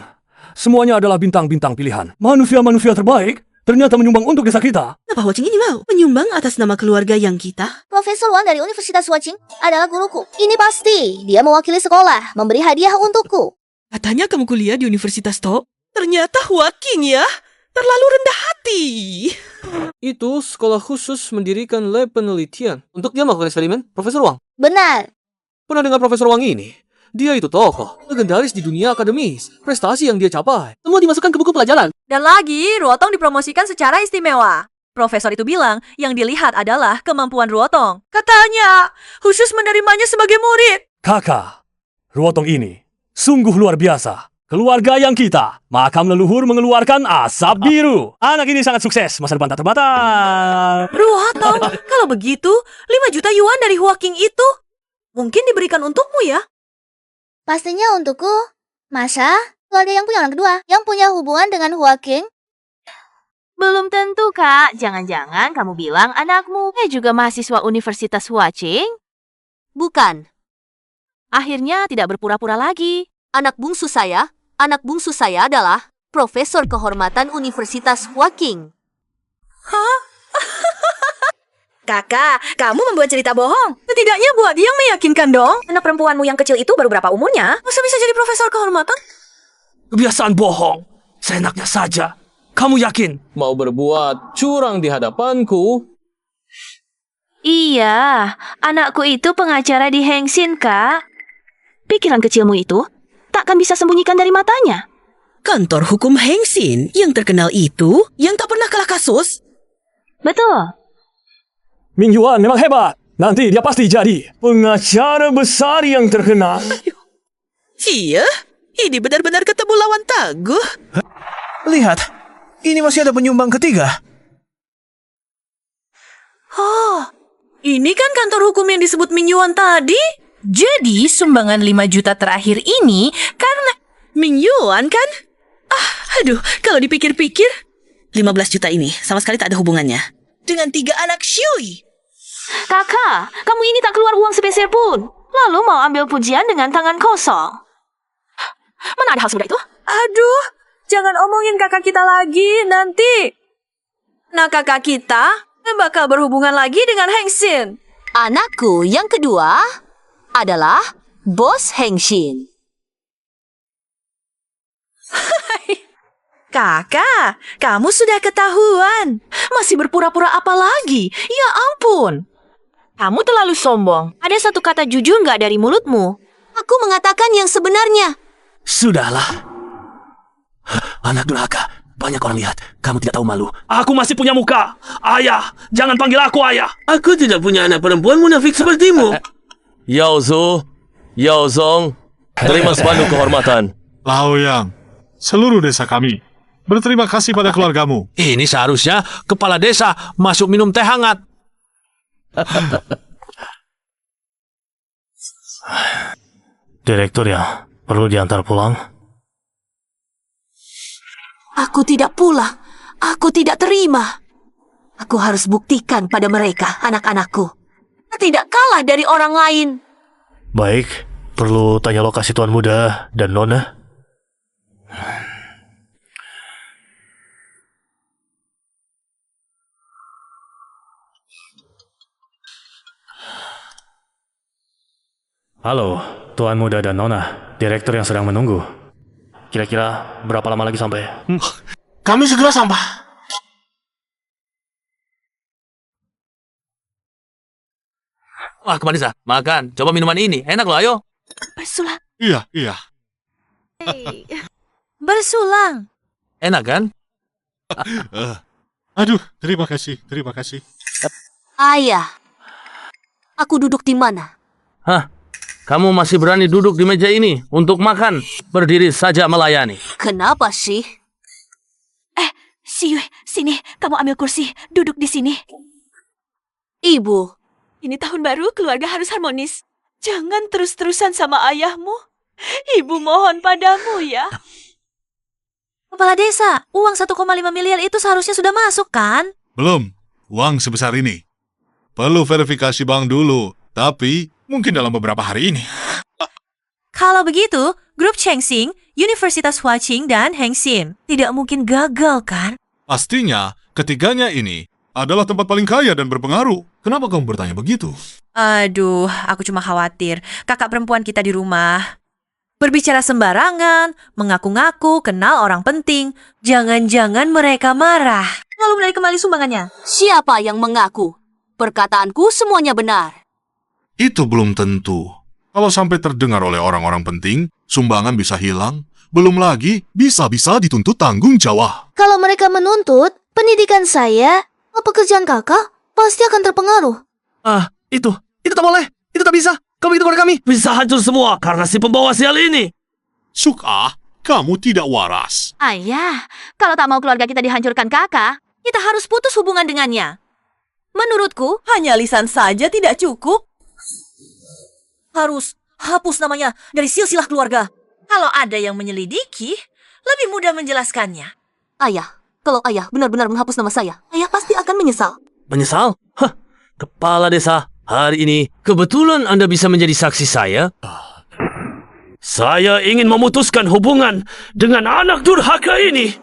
Semuanya adalah bintang-bintang pilihan. Manusia-manusia terbaik ternyata menyumbang untuk desa kita. Kenapa Huaqing ini mau menyumbang atas nama keluarga yang kita? Profesor Wang dari Universitas Huaqing adalah guruku. Ini pasti. Dia mewakili sekolah, memberi hadiah untukku. Katanya kamu kuliah di Universitas To. Ternyata Huaqing ya. Terlalu rendah hati. Itu sekolah khusus mendirikan lab penelitian untuk dia melakukan eksperimen, Profesor Wang. Benar. Pernah dengar Profesor Wang ini? Dia itu tokoh, legendaris di dunia akademis. Prestasi yang dia capai, semua dimasukkan ke buku pelajaran. Dan lagi, Ruotong dipromosikan secara istimewa. Profesor itu bilang yang dilihat adalah kemampuan Ruotong. Katanya, khusus menerimanya sebagai murid. Kakak, Ruotong ini sungguh luar biasa. Keluarga yang kita, makam leluhur mengeluarkan asap biru. Anak ini sangat sukses, masa depan tak terbatas. Ruotong, kalau begitu, 5 juta yuan dari Huaqing itu mungkin diberikan untukmu ya? Pastinya untukku. Masa? Keluarga yang punya anak kedua, yang punya hubungan dengan Huaqing? Belum tentu, Kak. Jangan-jangan kamu bilang anakmu juga mahasiswa Universitas Huaqing? Bukan. Akhirnya tidak berpura-pura lagi. Anak bungsu saya adalah Profesor Kehormatan Universitas Huaqing. Hah? Kakak, kamu membuat cerita bohong. Setidaknya buat dia yang meyakinkan dong. Anak perempuanmu yang kecil itu baru berapa umurnya? Masa bisa jadi profesor kehormatan? Kebiasaan bohong. Seenaknya saja. Kamu yakin? Mau berbuat curang di hadapanku? Iya, anakku itu pengacara di Hengsin, Kak. Pikiran kecilmu itu takkan bisa sembunyikan dari matanya. Kantor hukum Hengsin yang terkenal itu yang tak pernah kalah kasus. Betul. Ming Yuan memang hebat. Nanti dia pasti jadi pengacara besar yang terkenal. Iya, ini benar-benar ketemu lawan tangguh. Lihat, ini masih ada penyumbang ketiga. Oh, ini kan kantor hukum yang disebut Ming Yuan tadi. Jadi sumbangan 5 juta terakhir ini karena Ming Yuan kan? Aduh, kalau dipikir-pikir 15 juta ini sama sekali tak ada hubungannya dengan 3 anak Xiui. Kakak, kamu ini tak keluar uang sepeser pun. Lalu mau ambil pujian dengan tangan kosong. Mana ada hal semudah itu? Aduh, jangan omongin kakak kita lagi nanti. Nah, kakak kita bakal berhubungan lagi dengan Hengsin. Anakku yang kedua adalah Bos Hengsin. Kakak, kamu sudah ketahuan. Masih berpura-pura apa lagi? Ya ampun. Kamu terlalu sombong. Ada satu kata jujur nggak dari mulutmu? Aku mengatakan yang sebenarnya. Sudahlah. Anak durhaka. Banyak orang lihat. Kamu tidak tahu malu. Aku masih punya muka. Ayah, jangan panggil aku ayah. Aku tidak punya anak perempuan munafik sepertimu. Yao Zhu, Yao Zong, terima spanduk kehormatan. Lao Yang, seluruh desa kami berterima kasih pada keluargamu. Ini seharusnya kepala desa masuk minum teh hangat. Direktur ya, perlu diantar pulang. Aku tidak pulang. Aku tidak terima. Aku harus buktikan pada mereka, anak-anakku. Tidak kalah dari orang lain. Baik, perlu tanya lokasi Tuan Muda dan Nona. Halo, Tuan Muda dan Nona, direktur yang sedang menunggu. Kira-kira berapa lama lagi sampai? Kami segera sampai. Wah, Kemanisa, makan. Coba minuman ini. Enak loh, ayo. Bersulang. Iya. Bersulang. Enak kan? Aduh, terima kasih. Ayah, aku duduk di mana? Hah? kamu masih berani duduk di meja ini untuk makan, berdiri saja melayani. Kenapa sih? Siyue, sini. Kamu ambil kursi. Duduk di sini. Ibu. Ini tahun baru, keluarga harus harmonis. Jangan terus-terusan sama ayahmu. Ibu mohon padamu ya. Kepala desa, uang 1,5 miliar itu seharusnya sudah masuk kan? Belum. Uang sebesar ini. Perlu verifikasi bank dulu. Tapi mungkin dalam beberapa hari ini. Kalau begitu, grup Chengsing, Universitas Huaqing, dan Hengxin tidak mungkin gagal kan? Pastinya, ketiganya ini adalah tempat paling kaya dan berpengaruh. Kenapa kamu bertanya begitu? Aduh, aku cuma khawatir. Kakak perempuan kita di rumah berbicara sembarangan, mengaku-ngaku kenal orang penting. Jangan-jangan mereka marah. Lalu menarik kembali sumbangannya. Siapa yang mengaku? Perkataanku semuanya benar. Itu belum tentu. Kalau sampai terdengar oleh orang-orang penting, sumbangan bisa hilang. Belum lagi, bisa-bisa dituntut tanggung jawab. Kalau mereka menuntut, pendidikan saya, pekerjaan kakak, pasti akan terpengaruh. Itu tak boleh. Itu tak bisa. Kalau begitu keluarga kami bisa hancur semua karena si pembawa sial ini. Suka, kamu tidak waras. Ayah, kalau tak mau keluarga kita dihancurkan kakak, Kita harus putus hubungan dengannya. Menurutku, hanya lisan saja tidak cukup. Harus hapus namanya dari silsilah keluarga. Kalau ada yang menyelidiki, lebih mudah menjelaskannya. Ayah, kalau ayah benar-benar menghapus nama saya, ayah pasti akan menyesal. Menyesal? Hah, kepala desa, hari ini kebetulan Anda bisa menjadi saksi saya. Saya ingin memutuskan hubungan dengan anak durhaka ini.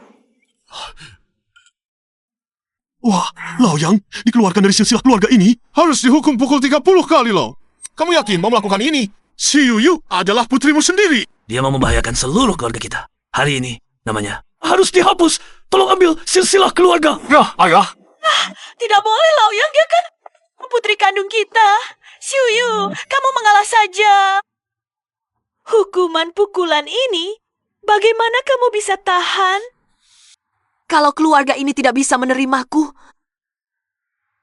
Wah, Laoyang dikeluarkan dari silsilah keluarga ini harus dihukum pukul 30 kali loh. Kamu yakin mau melakukan ini? Si Yuyu adalah putrimu sendiri. Dia mau membahayakan seluruh keluarga kita. Hari ini namanya harus dihapus. Tolong ambil silsilah keluarga. Ya, ayah. Tidak boleh, Laoyang. Dia kan putri kandung kita. Xiuyu, kamu mengalah saja. Hukuman pukulan ini, bagaimana kamu bisa tahan? Kalau keluarga ini tidak bisa menerimaku,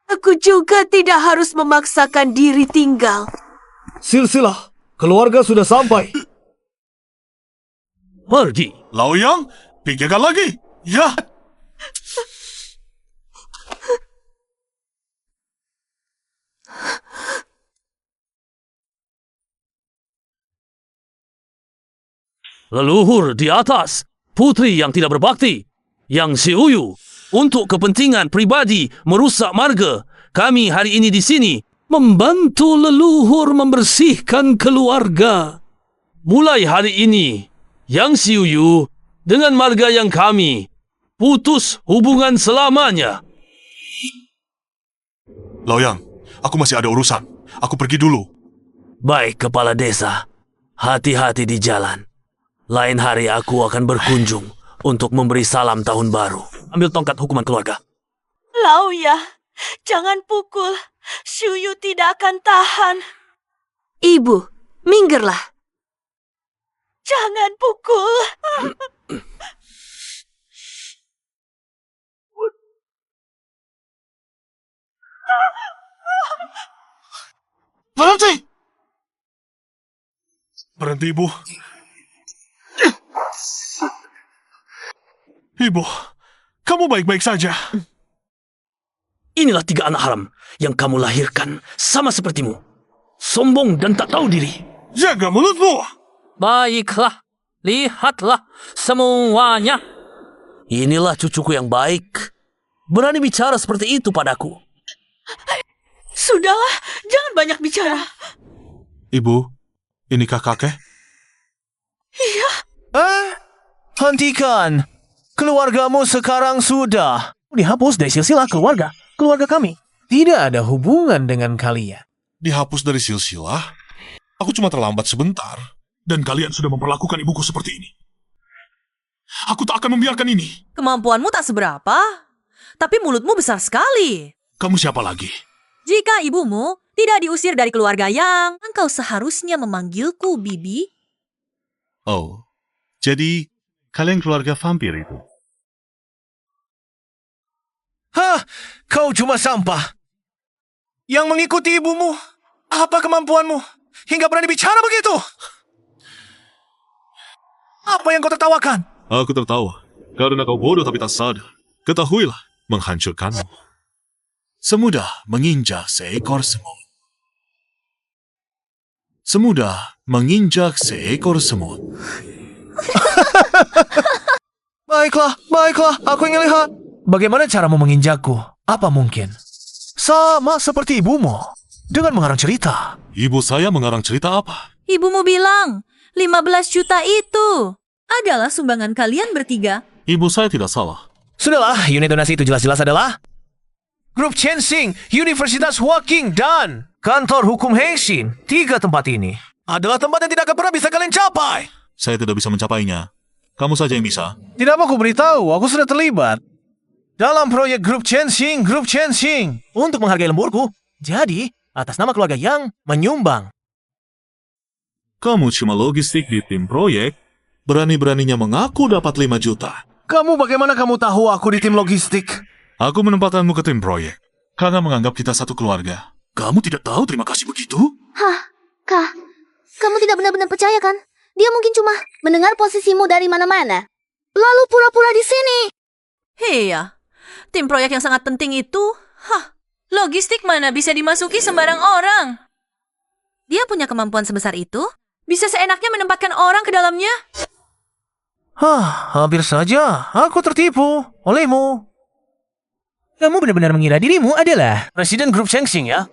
aku juga tidak harus memaksakan diri tinggal. Silsilah keluarga sudah sampai. Pergi. Laoyang, pikirkan lagi. Ya. Leluhur di atas, putri yang tidak berbakti, yang si Uyu, untuk kepentingan pribadi merusak marga. Kami hari ini di sini membantu leluhur membersihkan keluarga. Mulai hari ini, yang si Uyu dengan marga yang kami putus hubungan selamanya. Laoyang, aku masih ada urusan. Aku pergi dulu. Baik, kepala desa. Hati-hati di jalan. Lain hari aku akan berkunjung untuk memberi salam tahun baru. Ambil tongkat hukuman keluarga. Laoya, jangan pukul. Xiuyu tidak akan tahan. Ibu, minggirlah. Jangan pukul. Berhenti! Berhenti, Ibu. Ibu, kamu baik-baik saja. Inilah 3 anak haram yang kamu lahirkan sama sepertimu. Sombong dan tak tahu diri. Jaga mulutmu. Baiklah, lihatlah semuanya. Inilah cucuku yang baik. Berani bicara seperti itu padaku. Sudahlah, jangan banyak bicara. Ibu, inikah kakek? Iya. Hentikan. Keluargamu sekarang sudah dihapus dari silsilah keluarga. Keluarga kami tidak ada hubungan dengan kalian. Dihapus dari silsilah? Aku cuma terlambat sebentar. Dan kalian sudah memperlakukan ibuku seperti ini. Aku tak akan membiarkan ini. Kemampuanmu tak seberapa, tapi mulutmu besar sekali. Kamu siapa lagi? Jika ibumu tidak diusir dari keluarga Yang, engkau seharusnya memanggilku Bibi. Oh, jadi kalian keluarga vampir itu? Hah, kau cuma sampah. Yang mengikuti ibumu, apa kemampuanmu? hingga berani bicara begitu? Apa yang kau tertawakan? Aku tertawa karena kau bodoh tapi tak sadar. Ketahuilah, menghancurkanmu semudah menginjak seekor semut. Semudah menginjak seekor semut. Baiklah, aku ingin lihat. Bagaimana caramu menginjakku? Apa mungkin? Sama seperti ibumu, dengan mengarang cerita. Ibu saya mengarang cerita apa? Ibumu bilang, 15 juta itu adalah sumbangan kalian bertiga. Ibu saya tidak salah. Sudahlah, unit donasi itu jelas-jelas adalah Grup Chensing, Universitas Huaking, dan Kantor Hukum Hengxin. 3 tempat ini adalah tempat yang tidak akan pernah bisa kalian capai. Saya tidak bisa mencapainya. Kamu saja yang bisa. Tidak apa aku beritahu, aku sudah terlibat dalam proyek Grup Chensing untuk menghargai lemburku. Jadi, atas nama keluarga yang menyumbang. Kamu cuma logistik di tim proyek, berani-beraninya mengaku dapat 5 juta. Bagaimana kamu tahu aku di tim logistik? Aku menempatkanmu ke tim proyek karena menganggap kita satu keluarga. Kamu tidak tahu terima kasih begitu? Hah, Kak, kamu tidak benar-benar percaya kan? Dia mungkin cuma mendengar posisimu dari mana-mana, lalu pura-pura di sini. Iya, tim proyek yang sangat penting itu, logistik mana bisa dimasuki sembarang orang? Dia punya kemampuan sebesar itu, bisa seenaknya menempatkan orang ke dalamnya. Hampir saja aku tertipu olehmu. Kamu benar-benar mengira dirimu adalah Presiden Grup Chensing, ya?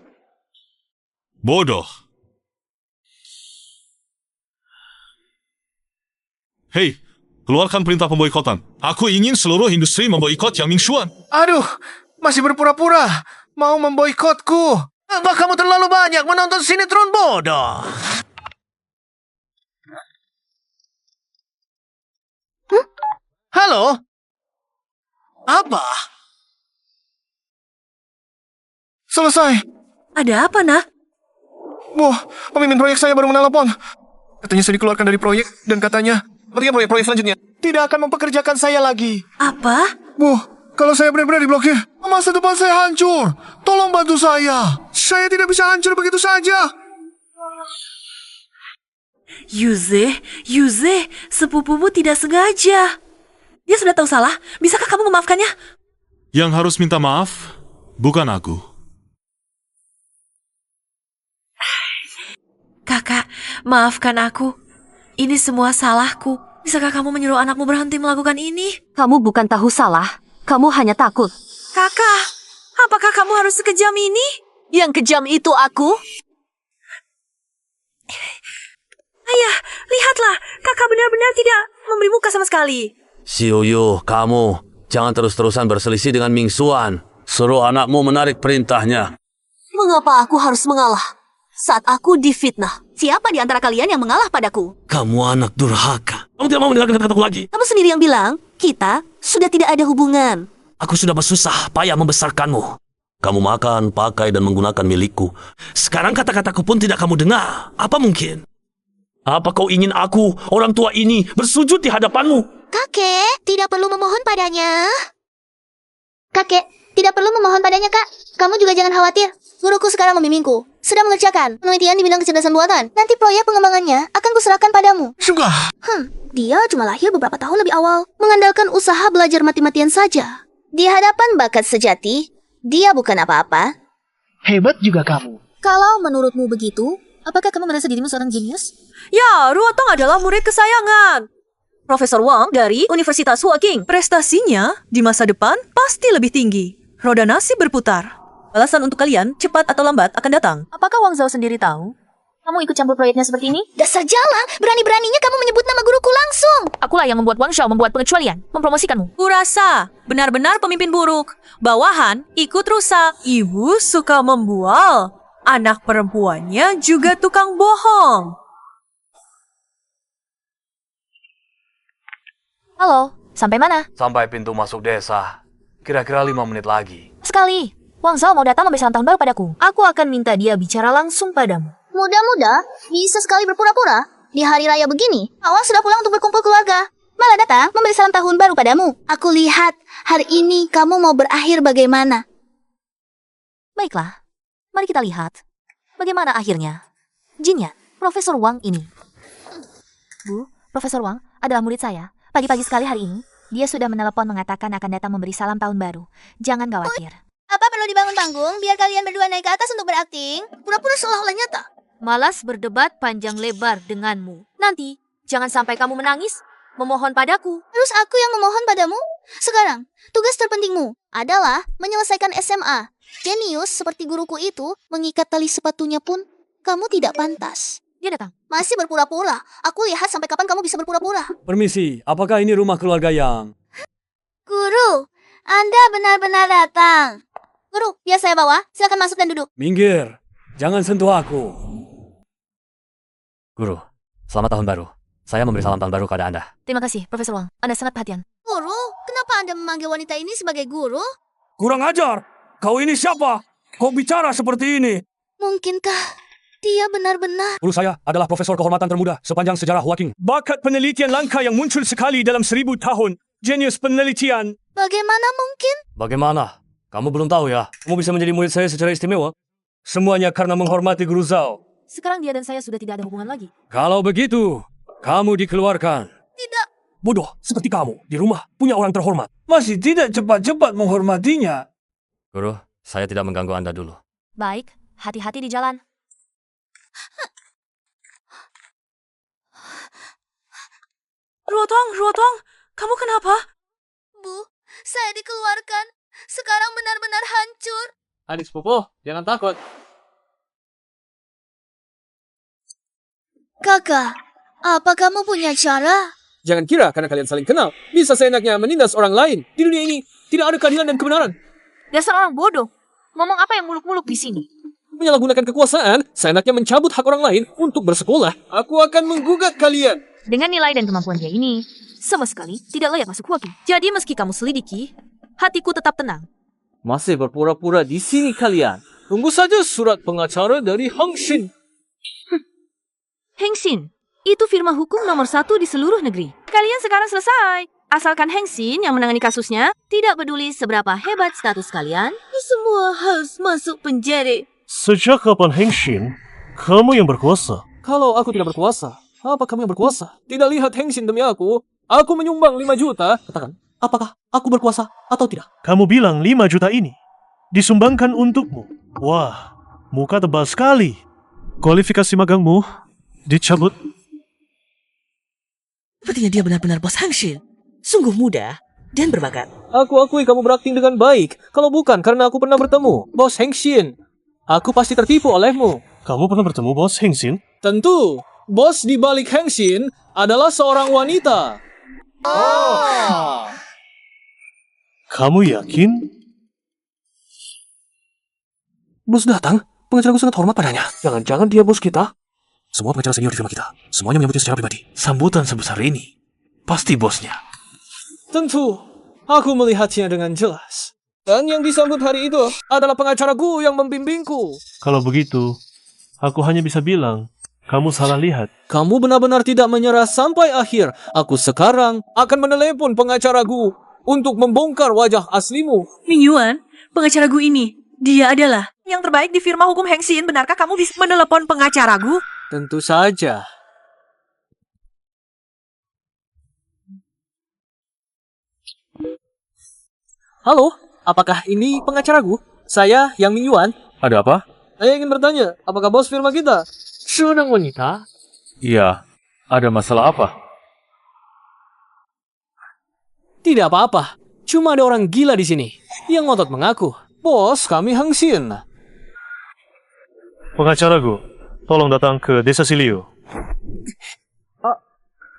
Bodoh. Hei, keluarkan perintah pemboikotan. Aku ingin seluruh industri memboikot Yang Mingxuan. Aduh, masih berpura-pura mau memboikotku. Apa kamu terlalu banyak menonton sinetron bodoh? Halo? Apa? Selesai. Ada apa, Nak? Pemimpin proyek saya baru menelepon. Katanya saya dikeluarkan dari proyek dan katanya proyek-proyek selanjutnya tidak akan mempekerjakan saya lagi. Apa? Kalau saya benar-benar diblokir, masa depan saya hancur. Tolong bantu saya. Saya tidak bisa hancur begitu saja. Yuze, sepupumu tidak sengaja. Dia sudah tahu salah. Bisakah kamu memaafkannya? Yang harus minta maaf bukan aku. Kakak, maafkan aku. Ini semua salahku. Bisakah kamu menyuruh anakmu berhenti melakukan ini? Kamu bukan tahu salah. Kamu hanya takut. Kakak, apakah kamu harus sekejam ini? Yang kejam itu aku? Ayah, lihatlah. Kakak benar-benar tidak memberi muka sama sekali. Xiuyu, kamu jangan terus-terusan berselisih dengan Mingxuan. Suruh anakmu menarik perintahnya. Mengapa aku harus mengalah saat aku difitnah? Siapa di antara kalian yang mengalah padaku? Kamu anak durhaka. Kamu tidak mau mendengarkan kata-kataku lagi. Kamu sendiri yang bilang, kita sudah tidak ada hubungan. Aku sudah bersusah payah membesarkanmu. Kamu makan, pakai, dan menggunakan milikku. Sekarang kata-kataku pun tidak kamu dengar. Apa mungkin? Apa kau ingin aku, orang tua ini, bersujud di hadapanmu? Kakek, tidak perlu memohon padanya. Kakek, tidak perlu memohon padanya, Kak. Kamu juga jangan khawatir. Guruku sekarang membimbingku. Sudah mengerjakan penelitian di bidang kecerdasan buatan. Nanti proyek pengembangannya akan kuserahkan padamu. Sudah. Dia cuma lahir beberapa tahun lebih awal. Mengandalkan usaha belajar mati-matian saja. Di hadapan bakat sejati, dia bukan apa-apa. Hebat juga kamu. Kalau menurutmu begitu, apakah kamu merasa dirimu seorang jenius? Ya, Ruotong adalah murid kesayangan. Profesor Wang dari Universitas Huaking. Prestasinya di masa depan pasti lebih tinggi. Roda nasib berputar. Balasan untuk kalian, cepat atau lambat, akan datang. Apakah Wang Zhao sendiri tahu? Kamu ikut campur proyeknya seperti ini? Dasar jalang, berani-beraninya kamu menyebut nama guruku langsung. Akulah yang membuat Wang Zhao membuat pengecualian, mempromosikanmu. Kurasa, benar-benar pemimpin buruk. Bawahan ikut rusak. Ibu suka membual. Anak perempuannya juga tukang bohong. Halo, sampai mana? Sampai pintu masuk desa. Kira-kira 5 menit lagi. Sekali. Wang Zhao mau datang memberi tahun baru padaku. Aku akan minta dia bicara langsung padamu. Muda-muda, bisa sekali berpura-pura. Di hari raya begini, Awang sudah pulang untuk berkumpul keluarga. Malah datang memberi salam tahun baru padamu. Aku lihat, hari ini kamu mau berakhir bagaimana. Baiklah, mari kita lihat. Bagaimana akhirnya? Jinnya, Profesor Wang ini. Bu, Profesor Wang adalah murid saya. Pagi-pagi sekali hari ini, dia sudah menelepon mengatakan akan datang memberi salam tahun baru. Jangan khawatir. Apa perlu dibangun panggung biar kalian berdua naik ke atas untuk berakting? Pura-pura seolah-olah nyata. Malas berdebat panjang lebar denganmu. Nanti, jangan sampai kamu menangis, memohon padaku. Terus aku yang memohon padamu? Sekarang, tugas terpentingmu adalah menyelesaikan SMA. Jenius seperti guruku itu, mengikat tali sepatunya pun, kamu tidak pantas. Dia datang. Masih berpura-pura. Aku lihat sampai kapan kamu bisa berpura-pura. Permisi, apakah ini rumah keluarga yang... Guru, Anda benar-benar datang. Guru, biar saya bawa. Silakan masuk dan duduk. Minggir, jangan sentuh aku. Guru, selamat tahun baru. Saya memberi salam tahun baru kepada Anda. Terima kasih, Profesor Wang. Anda sangat perhatian. Guru, kenapa Anda memanggil wanita ini sebagai guru? Kurang ajar! Kau ini siapa? Kau bicara seperti ini? Mungkinkah dia benar-benar... Guru saya adalah profesor kehormatan termuda sepanjang sejarah Hawking. Bakat penelitian langka yang muncul sekali dalam 1000 tahun. Jenius penelitian. Bagaimana mungkin? Bagaimana? Kamu belum tahu ya? Kamu bisa menjadi murid saya secara istimewa. Semuanya karena menghormati Guru Zhao. Sekarang dia dan saya sudah tidak ada hubungan lagi. Kalau begitu, kamu dikeluarkan. Tidak. Bodoh, seperti kamu. Di rumah, punya orang terhormat. Masih tidak cepat-cepat menghormatinya. Guru, saya tidak mengganggu Anda dulu. Baik, hati-hati di jalan. Ruotong, kamu kenapa? Bu, saya dikeluarkan. Sekarang benar-benar hancur. Adik sepupu, jangan takut. Kakak, apa kamu punya cara? Jangan kira karena kalian saling kenal, bisa seenaknya menindas orang lain. Di dunia ini, tidak ada keadilan dan kebenaran. Dasar orang bodoh. Ngomong apa yang muluk-muluk di sini? Menyalahgunakan kekuasaan, seenaknya mencabut hak orang lain untuk bersekolah. Aku akan menggugat kalian. Dengan nilai dan kemampuan dia ini, Sama sekali tidak layak masuk Hawking. Jadi meski kamu selidiki, hatiku tetap tenang. Masih berpura-pura di sini kalian. Tunggu saja surat pengacara dari Heng Xin. Heng Xin, itu firma hukum nomor 1 di seluruh negeri. Kalian sekarang selesai. Asalkan Heng Xin yang menangani kasusnya, tidak peduli seberapa hebat status kalian, semua harus masuk penjara. Sejak kapan Heng Xin, kamu yang berkuasa? Kalau aku tidak berkuasa, apa kamu yang berkuasa? Tidak lihat Heng Xin demi aku menyumbang 5 juta. Katakan, apakah aku berkuasa atau tidak? Kamu bilang 5 juta ini disumbangkan untukmu. Wah, muka tebal sekali. Kualifikasi magangmu dicabut. Sepertinya dia benar-benar bos Heng Xin. Sungguh muda dan berbakat. Aku akui kamu berakting dengan baik. Kalau bukan karena aku pernah bertemu bos Heng Xin, aku pasti tertipu olehmu. Kamu pernah bertemu bos Heng Xin? Tentu. Bos di balik Heng Xin adalah seorang wanita. Oh. Kamu yakin? Bos datang, pengacaraku sangat hormat padanya. Jangan-jangan dia bos kita? Semua pengacara senior di firma kita, semuanya menyambutnya secara pribadi. Sambutan sebesar ini, pasti bosnya. Tentu, aku melihatnya dengan jelas. Dan yang disambut hari itu adalah pengacaraku yang membimbingku. Kalau begitu, aku hanya bisa bilang, kamu salah lihat. Kamu benar-benar tidak menyerah sampai akhir. Aku sekarang akan menelepon pengacaraku untuk membongkar wajah aslimu. Ming Yuan, pengacaraku ini, dia adalah yang terbaik di firma hukum Heng Xin. Benarkah kamu bisa menelepon pengacaraku? Tentu saja. Halo, apakah ini pengacaraku? Saya Yang Ming Yuan. Ada apa? Saya ingin bertanya, apakah bos firma kita seorang wanita? Iya, ada masalah apa? Tidak apa-apa, cuma ada orang gila di sini yang ngotot mengaku, bos kami Heng Xin. Pengacaraku, tolong datang ke desa Siliu.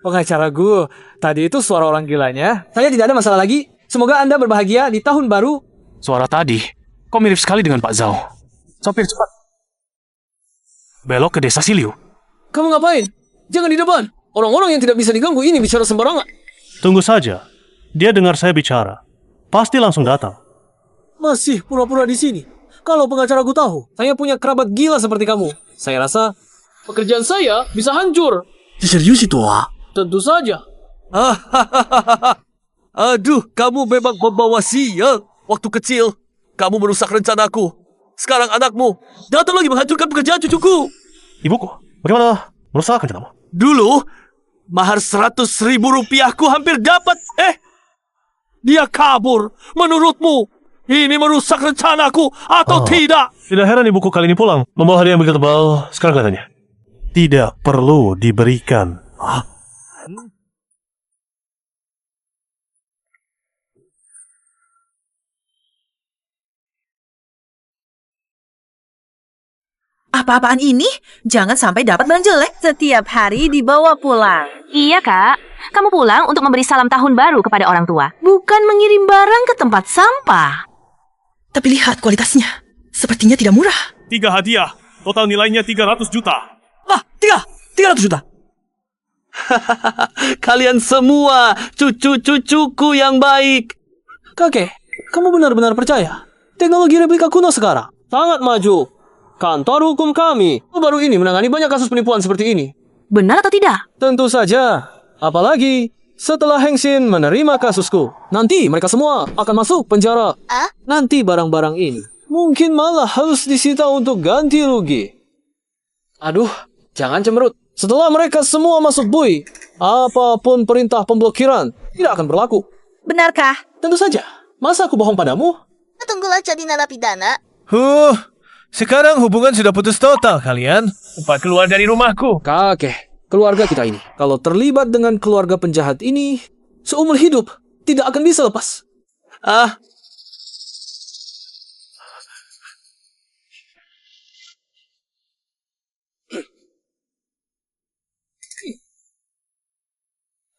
Pengacaraku, tadi itu suara orang gilanya. Saya tidak ada masalah lagi. Semoga Anda berbahagia di tahun baru. Suara tadi, kok mirip sekali dengan Pak Zhao. Sopir, cepat. Belok ke desa Siliu. Kamu ngapain? Jangan di depan. Orang-orang yang tidak bisa diganggu ini bicara sembarangan. Tunggu saja. Dia dengar saya bicara. Pasti langsung datang. Masih pura-pura di sini. Kalau pengacaraku tahu, saya punya kerabat gila seperti kamu. Saya rasa pekerjaan saya bisa hancur. Serius itu, Wak? Tentu saja. Aduh, kamu memang membawa sial. Waktu kecil, kamu merusak rencanaku. Sekarang anakmu datang lagi menghancurkan pekerjaan cucuku. Ibuku, Bagaimana? Merusak rencanamu? Dulu, mahar 100.000 rupiahku hampir dapat. Dia kabur. Menurutmu, ini merusak rencanaku atau tidak? Tidak heran ibuku kali ini pulang membawa hadiah yang begitu tebal. Sekarang katanya tidak perlu diberikan. Apa-apaan ini? Jangan sampai dapat barang jelek. Setiap hari dibawa pulang. Iya, Kak. Kamu pulang untuk memberi salam tahun baru kepada orang tua, bukan mengirim barang ke tempat sampah. Tapi lihat kualitasnya. Sepertinya tidak murah. 3 hadiah. Total nilainya 300 juta. 300 juta. Kalian semua cucu-cucuku yang baik. Kakek, kamu benar-benar percaya? Teknologi replika kuno sekarang sangat maju. Kantor hukum kami baru ini menangani banyak kasus penipuan seperti ini. Benar atau tidak? Tentu saja. Apalagi setelah Heng Xin menerima kasusku. Nanti mereka semua akan masuk penjara. Nanti barang-barang ini mungkin malah harus disita untuk ganti rugi. Aduh, jangan cemberut. Setelah mereka semua masuk bui, apapun perintah pemblokiran tidak akan berlaku. Benarkah? Tentu saja. Masa aku bohong padamu? Tunggulah jadi narapidana. Sekarang hubungan sudah putus total kalian. Cepat keluar dari rumahku. Kakek, keluarga kita ini, kalau terlibat dengan keluarga penjahat ini, seumur hidup tidak akan bisa lepas.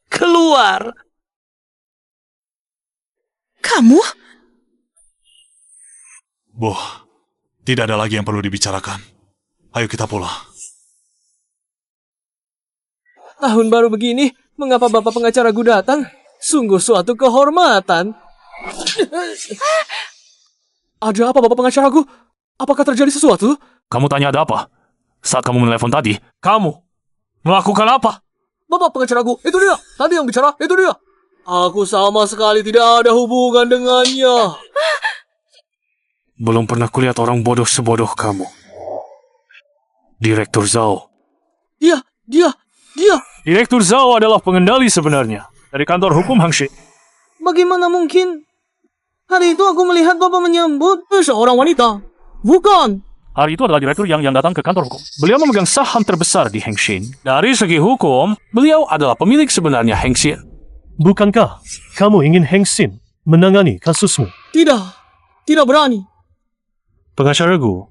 Keluar. Kamu? Boh, tidak ada lagi yang perlu dibicarakan. Ayo kita pulang. Tahun baru begini, mengapa Bapak Pengacaraku datang? Sungguh suatu kehormatan. Ada apa Bapak Pengacaraku? Apakah terjadi sesuatu? Kamu tanya ada apa? Saat kamu menelepon tadi, kamu melakukan apa? Bapak Pengacaraku, itu dia. Tadi yang bicara, itu dia. Aku sama sekali tidak ada hubungan dengannya. Belum pernah kulihat orang bodoh sebodoh kamu. Direktur Zhao. Dia. Direktur Zhao adalah pengendali sebenarnya dari kantor hukum Hang Xin. Bagaimana mungkin? Hari itu aku melihat Bapak menyambut seorang wanita. Bukan. Hari itu adalah direktur yang datang ke kantor hukum. Beliau memegang saham terbesar di Hang Xin. Dari segi hukum, beliau adalah pemilik sebenarnya Hang Xin. Bukankah kamu ingin Heng Xin menangani kasusmu? Tidak berani. Pengacaraku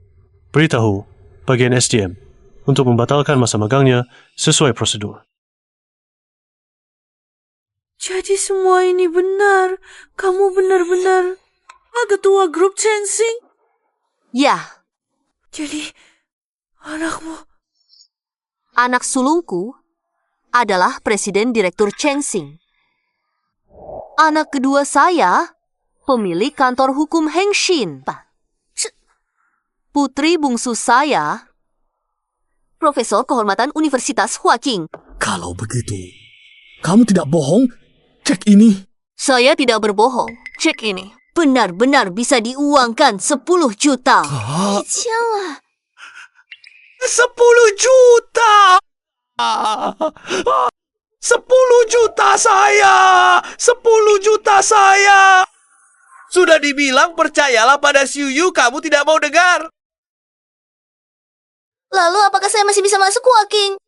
beritahu bagian SDM untuk membatalkan masa magangnya sesuai prosedur. Jadi semua ini benar. Kamu benar-benar ketua grup Chensing? Ya. Jadi anakmu? Anak sulungku adalah Presiden Direktur Chensing. Anak kedua saya, pemilik kantor hukum Heng Xin. Putri bungsu saya, Profesor Kehormatan Universitas Huaking. Kalau begitu, kamu tidak bohong? Cek ini. Saya tidak berbohong. Cek ini benar-benar bisa diuangkan 10 juta. 10 juta! 10 juta saya! 10 juta saya! Sudah dibilang percayalah pada Xiu Yu, kamu tidak mau dengar. Lalu apakah saya masih bisa masuk Huaking?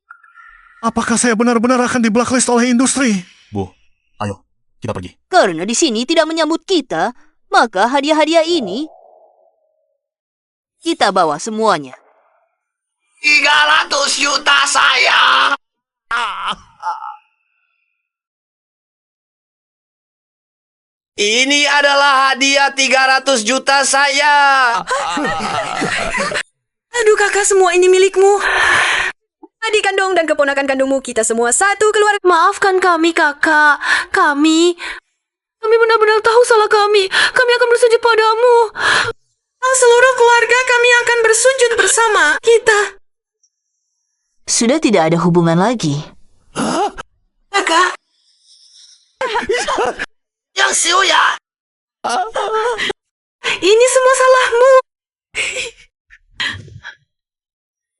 Apakah saya benar-benar akan di blacklist oleh industri? Bu, ayo, kita pergi. Karena di sini tidak menyambut kita, maka hadiah-hadiah ini kita bawa semuanya. 300 juta saya! Ini adalah hadiah 300 juta saya. Aduh kakak, semua ini milikmu. Adik kandung dan keponakan kandungmu, kita semua satu keluarga. Maafkan kami kakak. Kami benar-benar tahu salah kami. Kami akan bersujud padamu. Seluruh keluarga kami akan bersujud bersama kita. Sudah tidak ada hubungan lagi. Kakak. Yang Xiu ya. Ini semua salahmu.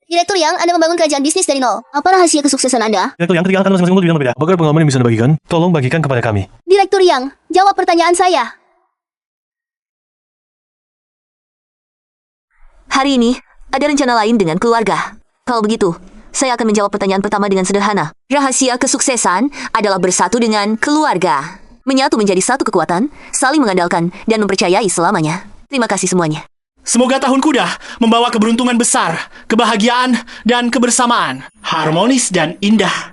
Direktur Yang, Anda membangun kerajaan bisnis dari nol. Apa rahasia kesuksesan Anda? Direktur yang ketiga akan masing-masing untuk bidang berbeda. Bagaimana pengalaman yang bisa dibagikan? Tolong bagikan kepada kami. Direktur Yang, jawab pertanyaan saya. Hari ini, ada rencana lain dengan keluarga. Kalau begitu, saya akan menjawab pertanyaan pertama dengan sederhana. Rahasia kesuksesan adalah bersatu dengan keluarga. Menyatu menjadi satu kekuatan, saling mengandalkan, dan mempercayai selamanya. Terima kasih semuanya. Semoga tahun kuda membawa keberuntungan besar, kebahagiaan, dan kebersamaan. Harmonis dan indah.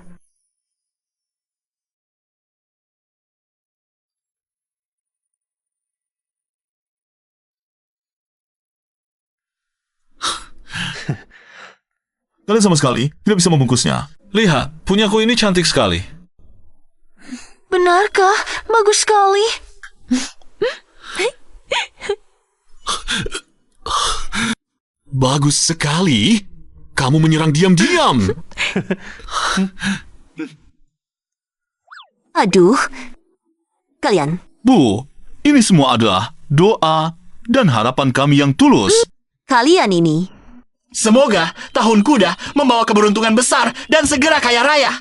Kalian sama sekali tidak bisa membungkusnya. Lihat, punyaku ini cantik sekali. Benarkah? Bagus sekali. Bagus sekali. Kamu menyerang diam-diam. Aduh. Kalian. Bu, ini semua adalah doa dan harapan kami yang tulus. Kalian ini. Semoga tahun kuda membawa keberuntungan besar dan segera kaya raya.